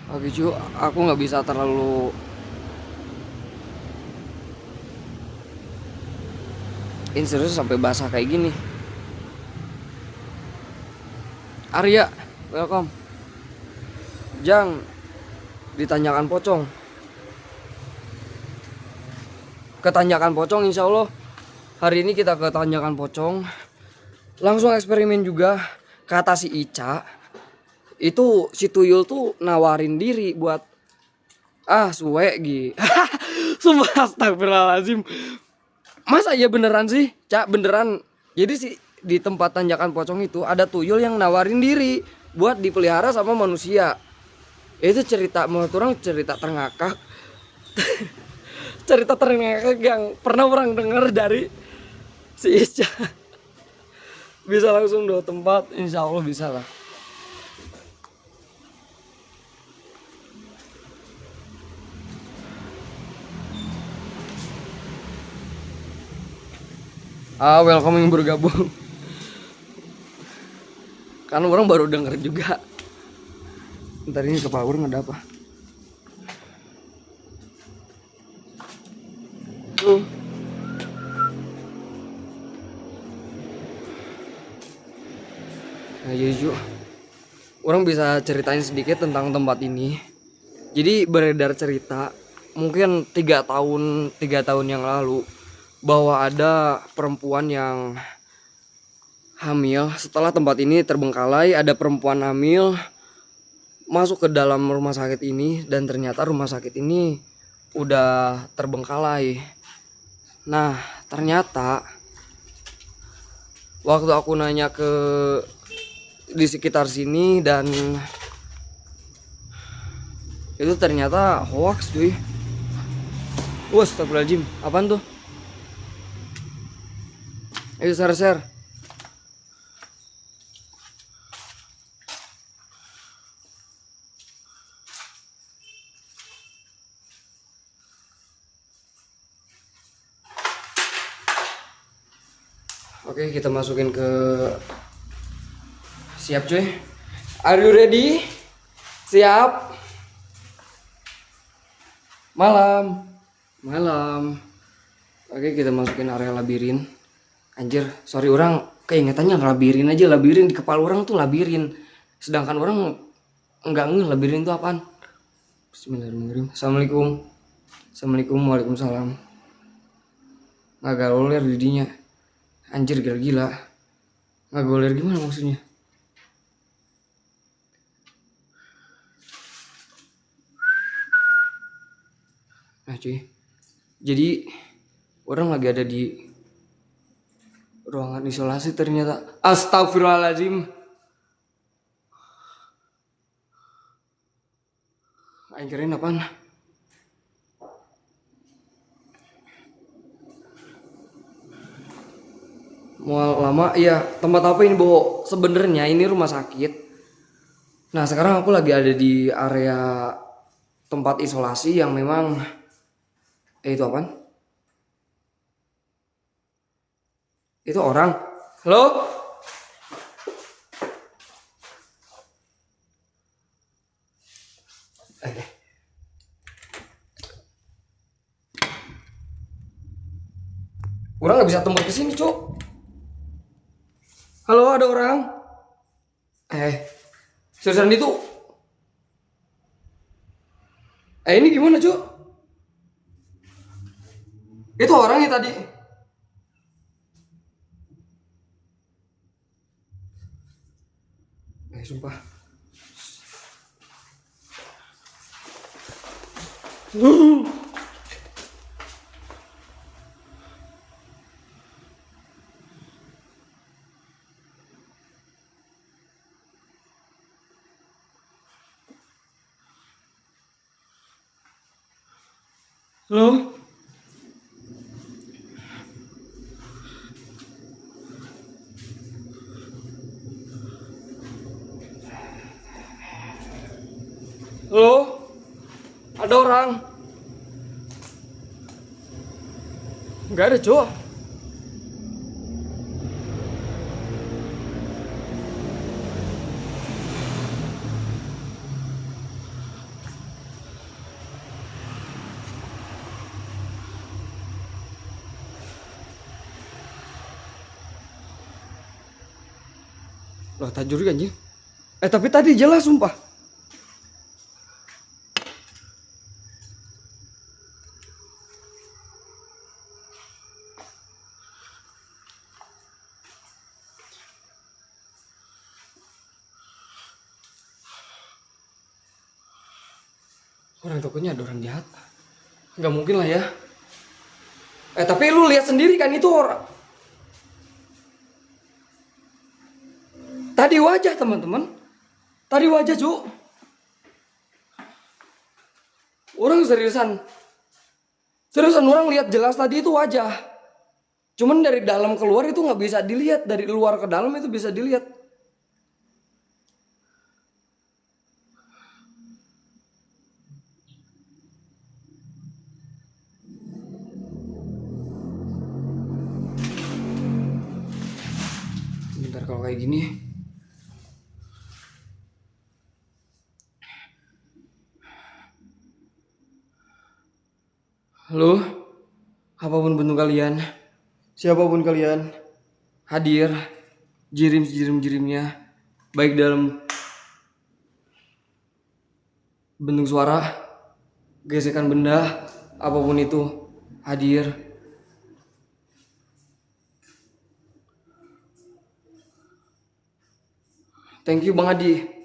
Oke cu, aku nggak bisa terlalu serius sampai basah kayak gini. Arya, welcome. Jang, ditanyakan pocong. Ketanyakan pocong insya Allah. Hari ini kita ke Tanjakan Pocong. Langsung eksperimen juga. Kata si Ica, itu si tuyul tuh nawarin diri buat suwe gitu. Sumpah astagfirullahaladzim. Masa iya beneran sih? Cak beneran. Jadi si di tempat Tanjakan Pocong itu ada tuyul yang nawarin diri buat dipelihara sama manusia. Itu cerita menurut orang cerita terngakak. Cerita terngakak yang pernah orang dengar dari si Ica. Bisa langsung 2 tempat, insya Allah bisa lah. Welcome yang bergabung. Kan orang baru denger juga. Ntar ini kepala orang ada apa? Tuh. Nah, jadi juga orang bisa ceritain sedikit tentang tempat ini. Jadi beredar cerita mungkin 3 tahun yang lalu bahwa ada perempuan yang hamil. Setelah tempat ini terbengkalai, ada perempuan hamil masuk ke dalam rumah sakit ini dan ternyata rumah sakit ini udah terbengkalai. Nah, ternyata waktu aku nanya ke di sekitar sini dan itu ternyata hoax cuy. Astagfirullahaladzim, apaan tuh? Ayo share. Oke, kita masukin ke siap cuy. Are you ready? Siap. Malam. Oke, kita masukin area labirin. Anjir, sorry orang keingetannya labirin aja. Labirin di kepala orang tuh labirin. Sedangkan orang enggak ngeh labirin itu apaan. Bismillahirrahmanirrahim. Assalamualaikum. Waalaikumsalam. Agak loler didinya. Anjir gila. Nggak goler gimana maksudnya? Nah cuy, jadi orang lagi ada di ruangan isolasi ternyata. Astagfirullahaladzim. Anjirin apaan? Mau lama ya, tempat apa ini Boho? Sebenarnya ini rumah sakit. Nah sekarang aku lagi ada di area tempat isolasi yang memang itu apaan? Itu orang. Halo? Orang nggak bisa tembus ke sini, Cuk. Halo, ada orang? Seriusan itu? Ini gimana, Cuk? Itu orangnya tadi. Sumpah. Halo? Halo? Ada orang? Nggak ada, cowok. Loh, tak juri anjing. Tapi tadi jelas sumpah. Orang takutnya ada orang jahat. Nggak mungkin lah ya. Tapi lu lihat sendiri kan itu orang. Tadi wajah teman-teman. Tadi wajah cu. Orang seriusan. Seriusan orang lihat jelas tadi itu wajah. Cuman dari dalam keluar itu nggak bisa dilihat. Dari luar ke dalam itu bisa dilihat. Bentar kalau kayak gini. Halo, apapun bentuk kalian, siapapun kalian, hadir, jirimnya, baik dalam bentuk suara, gesekan benda, apapun itu, hadir. Thank you Bang Adi.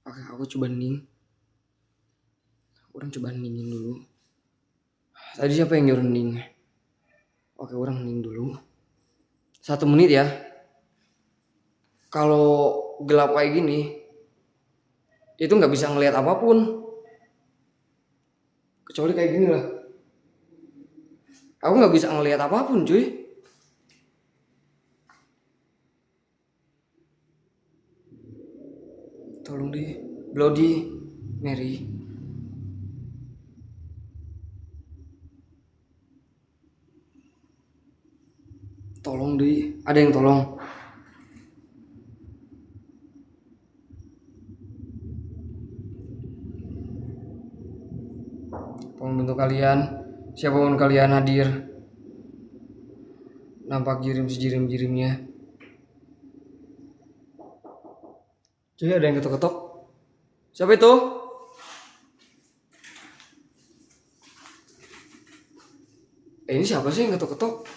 Oke, aku coba hening. Orang coba heningin dulu. Tadi siapa yang nyuruh hening? Oke, orang hening dulu. 1 menit ya. Kalau gelap kayak gini, itu nggak bisa ngelihat apapun. Kecuali kayak gini lah. Aku nggak bisa ngelihat apapun, cuy. Tolong deh, Bloody Mary. Tolong deh, ada yang tolong. Tolong bentuk kalian, siapapun kalian hadir. Nampak jirimnya. Cuy, ada yang ketok-ketok. Siapa itu? Ini siapa sih yang ketok-ketok?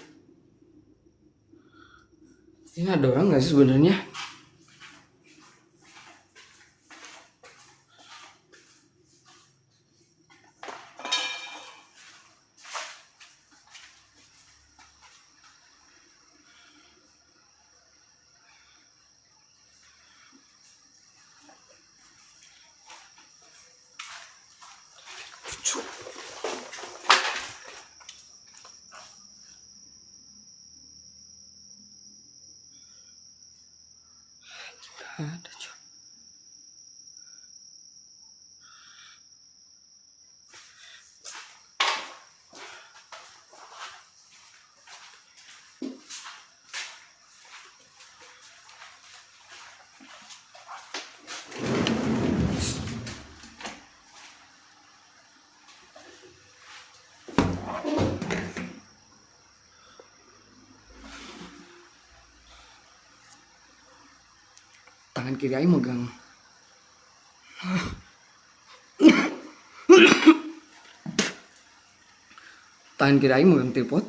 Ini ada orang nggak sih sebenarnya? Ada cuy. Tangan kiri aja megang. tangan kiri aing megang tripod,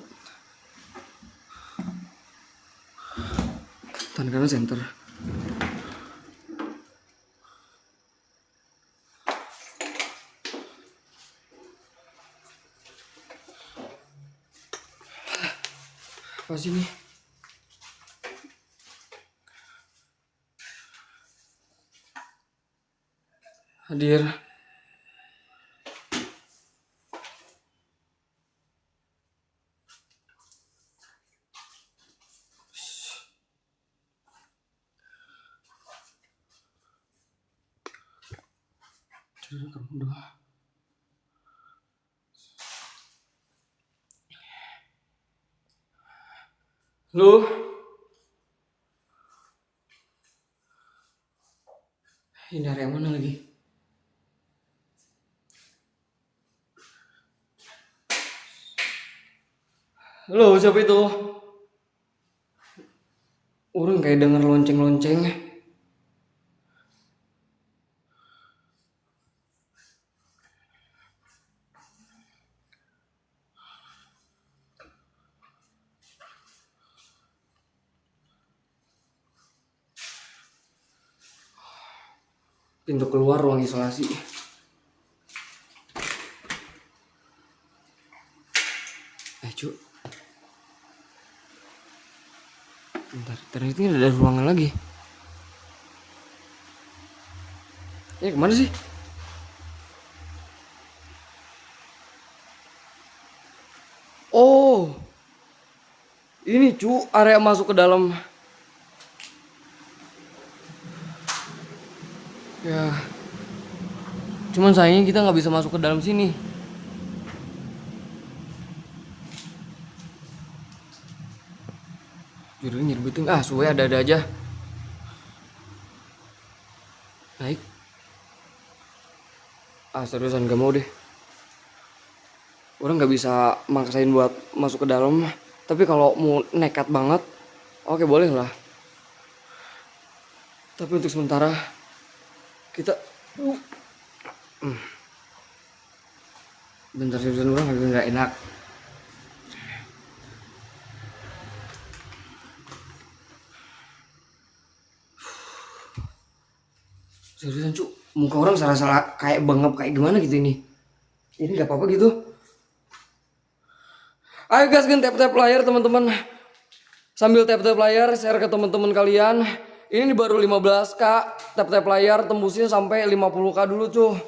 tangan kanan center. Apa sih ini? Hadir. Jadi kamu doa. Lu ini area mana lagi? Halo, siapa itu? Orang kayak denger lonceng-lonceng. Pintu keluar ruang isolasi. Cu. Bentar, ternyata ini ada ruangan lagi. Ya kemana sih? Oh, ini cu, area masuk ke dalam. Ya, cuman sayangnya kita nggak bisa masuk ke dalam sini. Judulnya nyerbutin, suwe ada aja. Naik. Seriusan gak mau deh. Orang nggak bisa maksain buat masuk ke dalam. Tapi kalau mau nekat banget, oke boleh lah. Tapi untuk sementara kita bentar, seriusan orang agak nggak enak. Seriusan cu, muka orang salah kayak bengap kayak gimana gitu ini. Ini nggak apa-apa gitu. Ayo guys, kan tap layar teman-teman. Sambil tap layar, share ke teman-teman kalian. Ini baru 15k, tap layar tembusnya sampai 50k dulu cuy.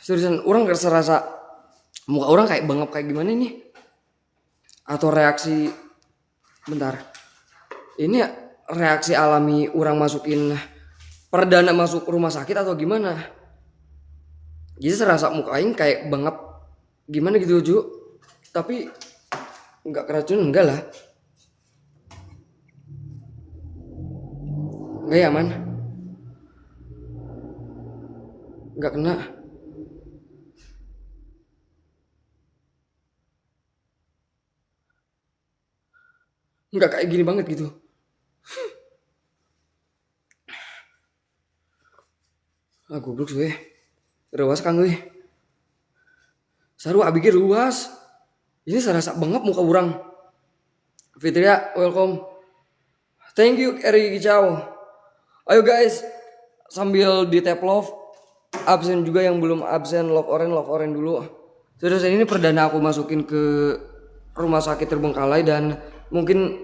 Seriusan, orang rasa muka orang kayak bengap kayak gimana ini? Atau reaksi, bentar. Ini reaksi alami orang masukin perdana masuk rumah sakit atau gimana? Jadi serasa muka aing kayak bengap gimana gitu Ju. Tapi nggak keracunan, enggak lah. Enggak ya man? Nggak kena. Nggak kayak gini banget gitu. Goblok gue. Ruas kan gue. Saru abikir ruas. Ini serasa bengap muka orang. Fitria, welcome. Thank you Eri Kicau. Ayo guys, sambil di tap love, absen juga yang belum absen, love orange dulu. Terus ini perdana aku masukin ke rumah sakit terbengkalai dan mungkin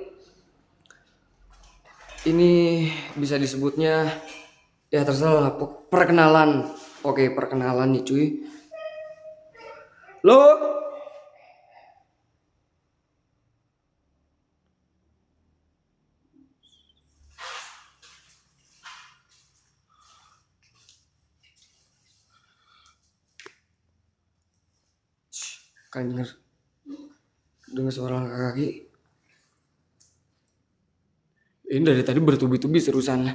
ini bisa disebutnya ya terserah perkenalan. Oke, perkenalan nih cuy. Lo kan dengar suara langkah kaki. Ini dari tadi bertubi-tubi serusan.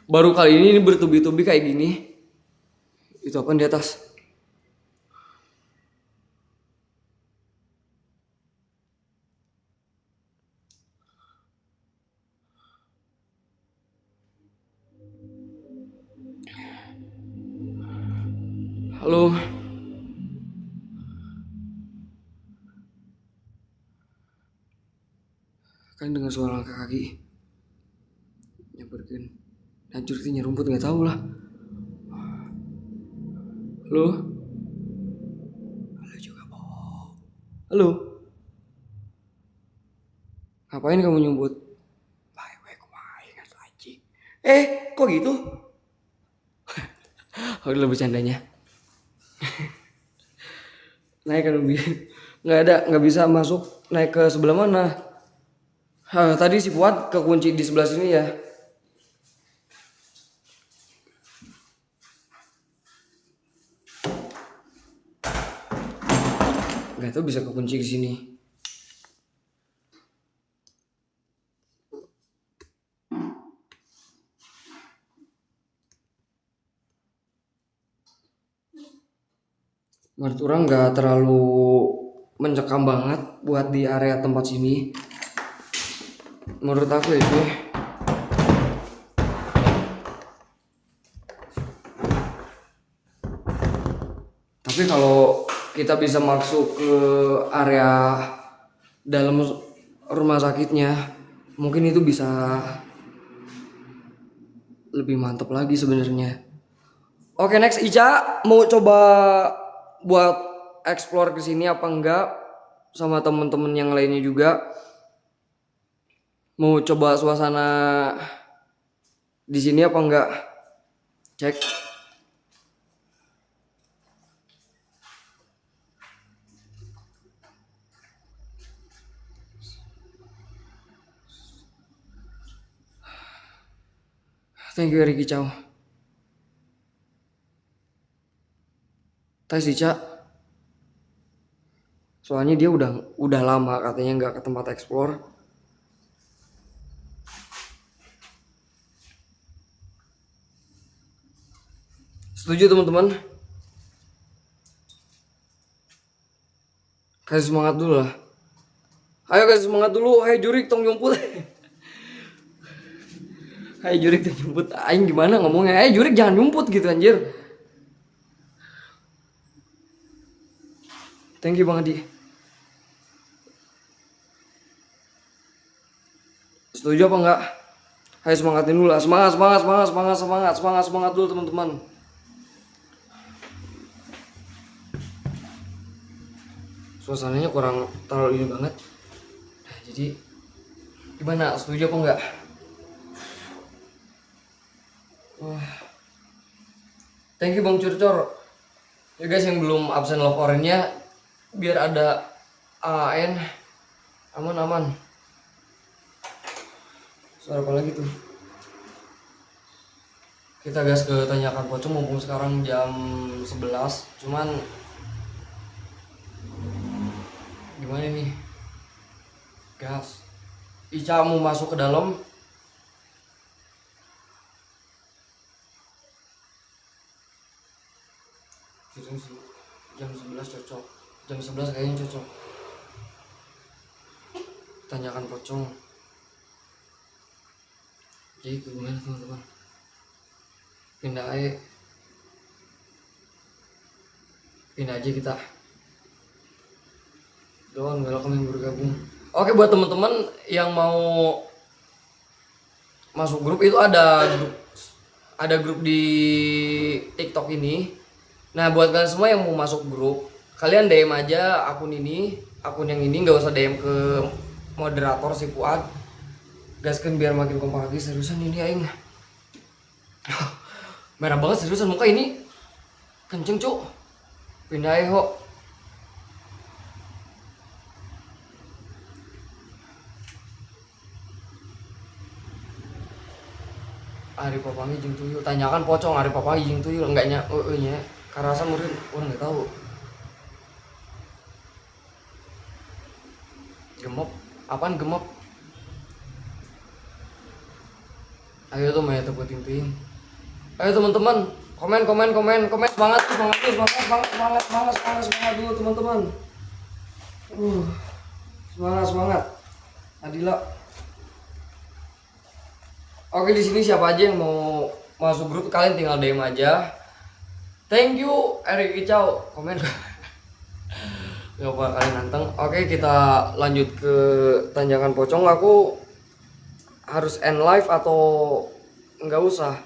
Baru kali ini bertubi-tubi kayak gini. Itu apa di atas? Halo. Kan dengar suara langkah kaki. Nyamperkeun. Hancur teh rumput nggak tahu lah. Halo? Halo juga bohong. Halo? Ngapain kamu nyumput? Baik kumaha ingat lagi. Kok gitu? Oh, udah bercandanya. Naik kan nggak bisa masuk, naik ke sebelah mana? Tadi si Fuad kekunci di sebelah sini ya. Nggak tahu bisa kekunci di sini. Menurut orang nggak terlalu mencekam banget buat di area tempat sini. Menurut aku itu. Tapi kalau kita bisa masuk ke area dalam rumah sakitnya, mungkin itu bisa lebih mantap lagi sebenarnya. Oke, next Ica mau coba buat explore ke sini apa enggak sama temen-temen yang lainnya juga. Mau coba suasana di sini apa enggak? Cek. Thank you Ricky Chow. Tes Ica. Soalnya dia udah lama katanya nggak ke tempat explore. Setuju teman-teman? Kasih semangat dulu lah. Ayo kasih semangat dulu. Hai Jurik tong jumput. Hai Jurik tong jumput. Aing gimana ngomongnya? Hai Jurik jangan jumput gitu anjir. Thank you Bang Adi. Setuju apa enggak? Hai semangatin dulu lah. Semangat dulu teman-teman. Suasananya kurang terlalu ini banget. Nah, jadi gimana? Setuju apa enggak? Thank you Bang Curcor. Ya guys yang belum absen love orange-nya biar ada AN aman. Suara apa lagi tuh? Kita gas ke tanyakan pocong mumpung sekarang jam 11. Cuman gimana nih? Gas. Ica mau masuk ke dalam. Jam 11 cocok. Jam 11 kayaknya cocok. Tanyakan pocong. Jadi gimana teman-teman? Pindah aja kita. Doang welcome yang bergabung. Oke buat teman-teman yang mau masuk grup itu ada grup di TikTok ini. Nah buat kalian semua yang mau masuk grup, kalian DM aja akun yang ini, nggak usah DM ke moderator si Fuad. Gaskeun biar makin kompak lagi. Seriusan ini aing. Merah banget seriusan muka ini. Kenceng cuk. Pindah aja ho. Ari papangi jeung tuyul. Tanyakan pocong ari papangi jeung tuyul enggaknya nya. Karasa meureun urang enggak tahu. Gemop. Apaan gemop? Ayo tuh Maya tepuk ting. Ayo teman-teman, komen semangat dulu teman-teman. Semangat. Adila. Oke di sini siapa aja yang mau masuk grup kalian tinggal DM aja. Thank you Erik Icau. Komen. Nggak bakalan nanteng. Oke, kita lanjut ke tanjakan pocong. Aku harus end live atau nggak usah?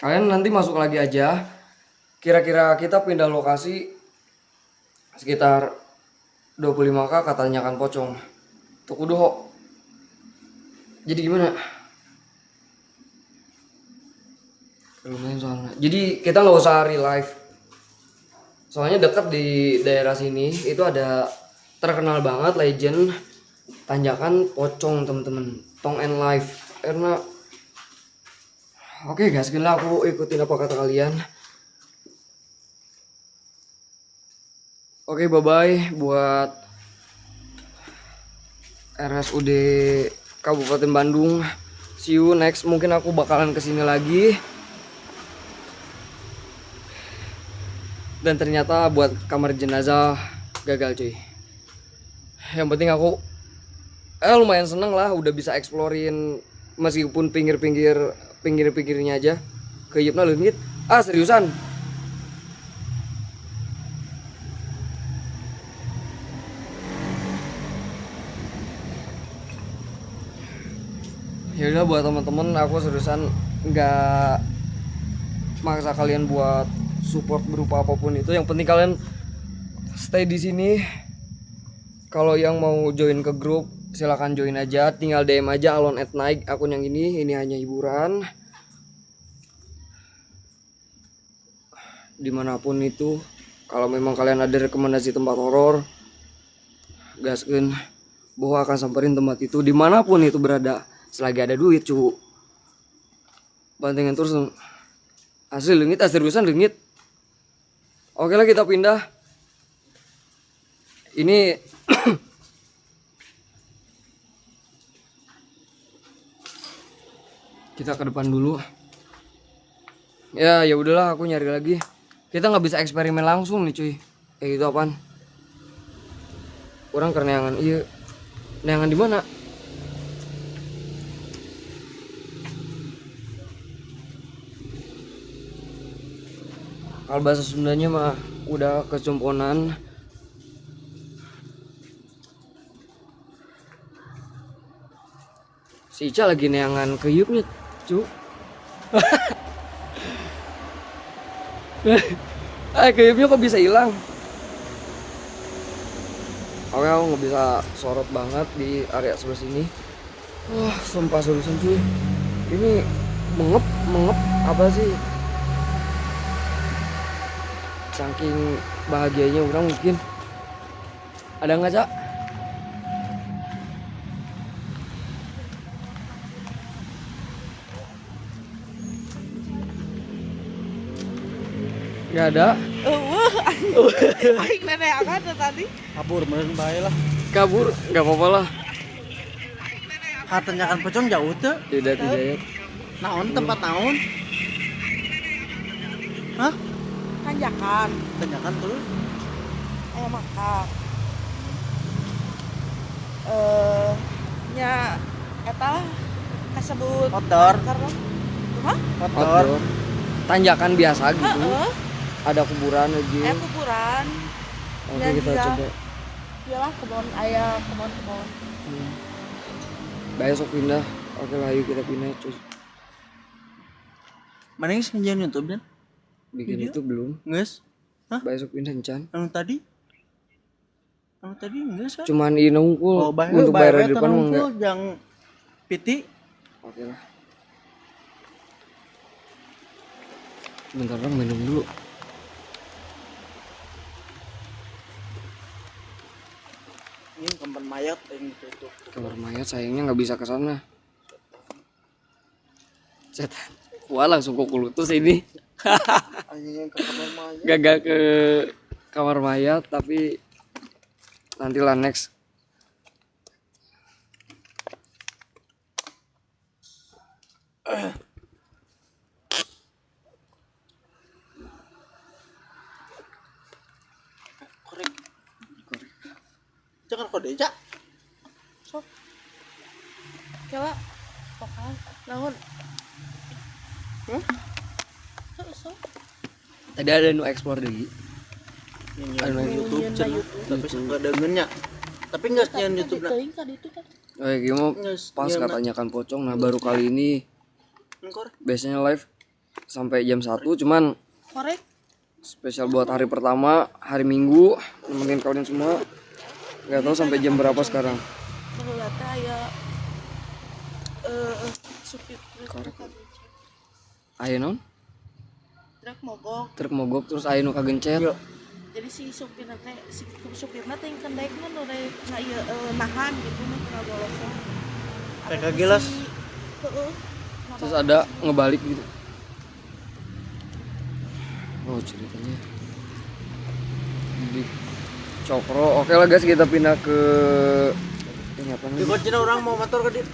Kalian nanti masuk lagi aja. Kira-kira kita pindah lokasi sekitar 25k katanya kan pocong. Tuh kudu. Jadi gimana? Lumayan soalnya. Jadi kita nggak usah relive. Soalnya dekat di daerah sini itu ada terkenal banget legend tanjakan pocong temen-temen. Tong and live. Karena oke guys, gila aku ikutin apa kata kalian. Oke, bye-bye buat RSUD Kabupaten Bandung. See you next. Mungkin aku bakalan kesini lagi. Dan ternyata buat kamar jenazah gagal cuy. Yang penting aku lumayan seneng lah udah bisa eksplorin meskipun pinggirnya aja. Keyupna leungit. Seriusan. Ya udah buat teman-teman aku seriusan nggak maksa kalian buat support berupa apapun itu. Yang penting kalian stay di sini. Kalau yang mau join ke grup silahkan join aja, tinggal DM aja Alone at Night akun yang ini hanya hiburan. Dimanapun itu, kalau memang kalian ada rekomendasi tempat horor, gaskeun bahwa akan samperin tempat itu dimanapun itu berada. Selagi ada duit cu, bantingan terus asli leungit, seriusan leungit. Oke lah kita pindah. Ini kita ke depan dulu. Ya udahlah aku nyari lagi. Kita nggak bisa eksperimen langsung nih cuy. Gitu apaan? Orang keneangan iya. Neangan di mana? Kalau bahasa Sundanya mah udah kecumponan. Si Ica lagi neangan keyupnya, cu. Keyupnya kok bisa hilang? Oke, aku nggak bisa sorot banget di area sebelah sini. Wah, sumpah seriusan cuy. Ini mengep apa sih? Saking bahagianya orang mungkin. Ada nggak Cak? Nggak ada. Aing nenek akan tadi. Kabur meureun bae lah. Kabur nggak apa-apa lah. Ka tanjakan pocong jauh teu? Tidak. Naon tempat naon? Hah? Tanjakan. Tanjakan tuh. Aya makam. Nya eta kasebut Motor. Hah? Motor. Tanjakan biasa gitu. Heeh. Ada kuburan aja. Kuburan. Oke Dan kita dia- coba. Iyalah kebon aya kebon. Besok pindah. Oke lah yuk kita pindah cuy. Mana yang sengaja YouTube dan? Bikin Video? itu belum. Nges? Hah? Besok pindah encan. Anu tadi? Nges kan? Cuman ini nungkul Oh, bae untuk bayar bae di depan mah enggak. ngumpul jang piti. Oke lah. Bentar dong minum dulu. Ini kamar mayat yang ditutup. Kamar mayat sayangnya nggak bisa ke sana. Setan. Wah langsung kukulutus ini. Anjing ke kamar mayat. Gagal ke kamar mayat tapi nantilah next. Korek. Jangan kode, Cak. Sok. kela pokal naon so Tadi ada nu explore deui. Anu Nyian YouTube nyian cenah, YouTube. tapi suka dengernya. Tapi enggak nyian YouTube lah. teuing ka ditu kan Oke, gimana Nges, pas iya, katanya kan pocong. Nah, baru kali ini Engkor. biasanya live sampai jam 1, cuman korek spesial buat hari pertama, hari Minggu, nemenin kalian semua. Gak tahu sampai jam berapa sekarang. baheula teh aya supir truk Aya non? truk mogok Truk mogok terus aya nu kagencet. jadi si supirna teh teh kendekna nu rek nahan gitu mah ngagolosong Kayak kagilas. heeh Terus ada ngebalik gitu. Oh, ceritanya di Cokro. Oke lah guys, kita pindah ke ini apa Di nih? kocina orang mau motor ke dia.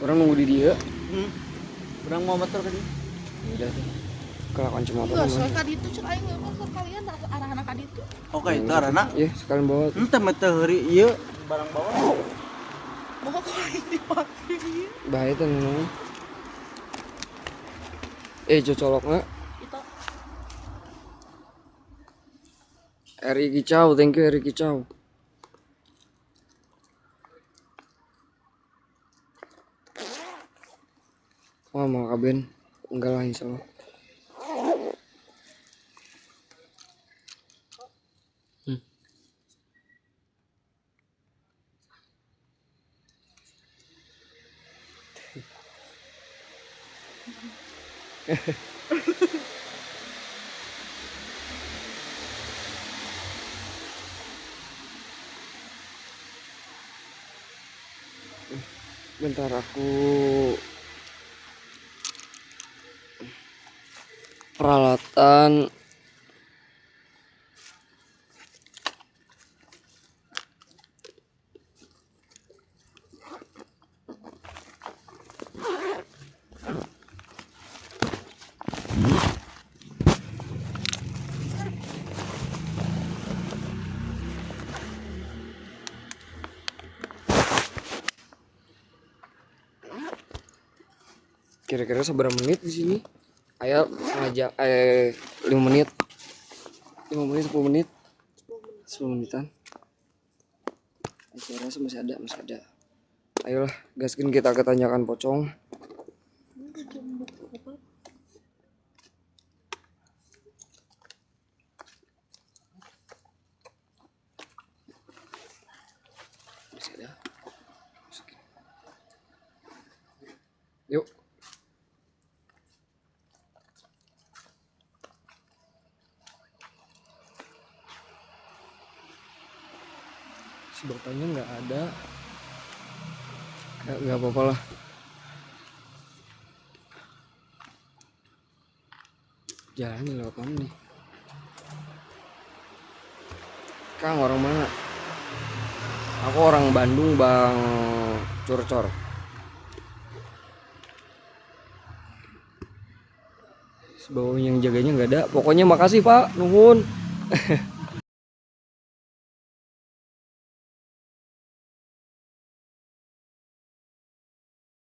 Orang nunggu di dia. Orang mau motor ke dia. Udah tuh. Kelakuan cuma apa enggak soal namanya? ka ditu cek aing motor kalian arah-arah ka ditu Oke, itu arana. Iya, sekalian bawa. Ente mete heuri ieu barang bawaan. mau kok aing dipake ieu Bahaya tuh namanya. Cocoloknya itu Eri Kicau, thank you Eri Kicau. Wah, mau kaben? Enggak lah, insya Allah. Bentar aku peralatan kira-kira seberapa menit di sini? Ayo setengah jam, 5 menit, 5 menit, 10 menit, 10 menitan. Saya rasa masih ada. Ayolah, gaskin kita ketanyakan pocong. Masih ada. Yuk. Si bapaknya nggak ada. Nggak apa-apa lah. Jalannya lewat mana nih? Kang, orang mana? Aku orang Bandung, Bang Curcor. Sebawahnya yang jaganya nggak ada. Pokoknya makasih Pak, nuhun.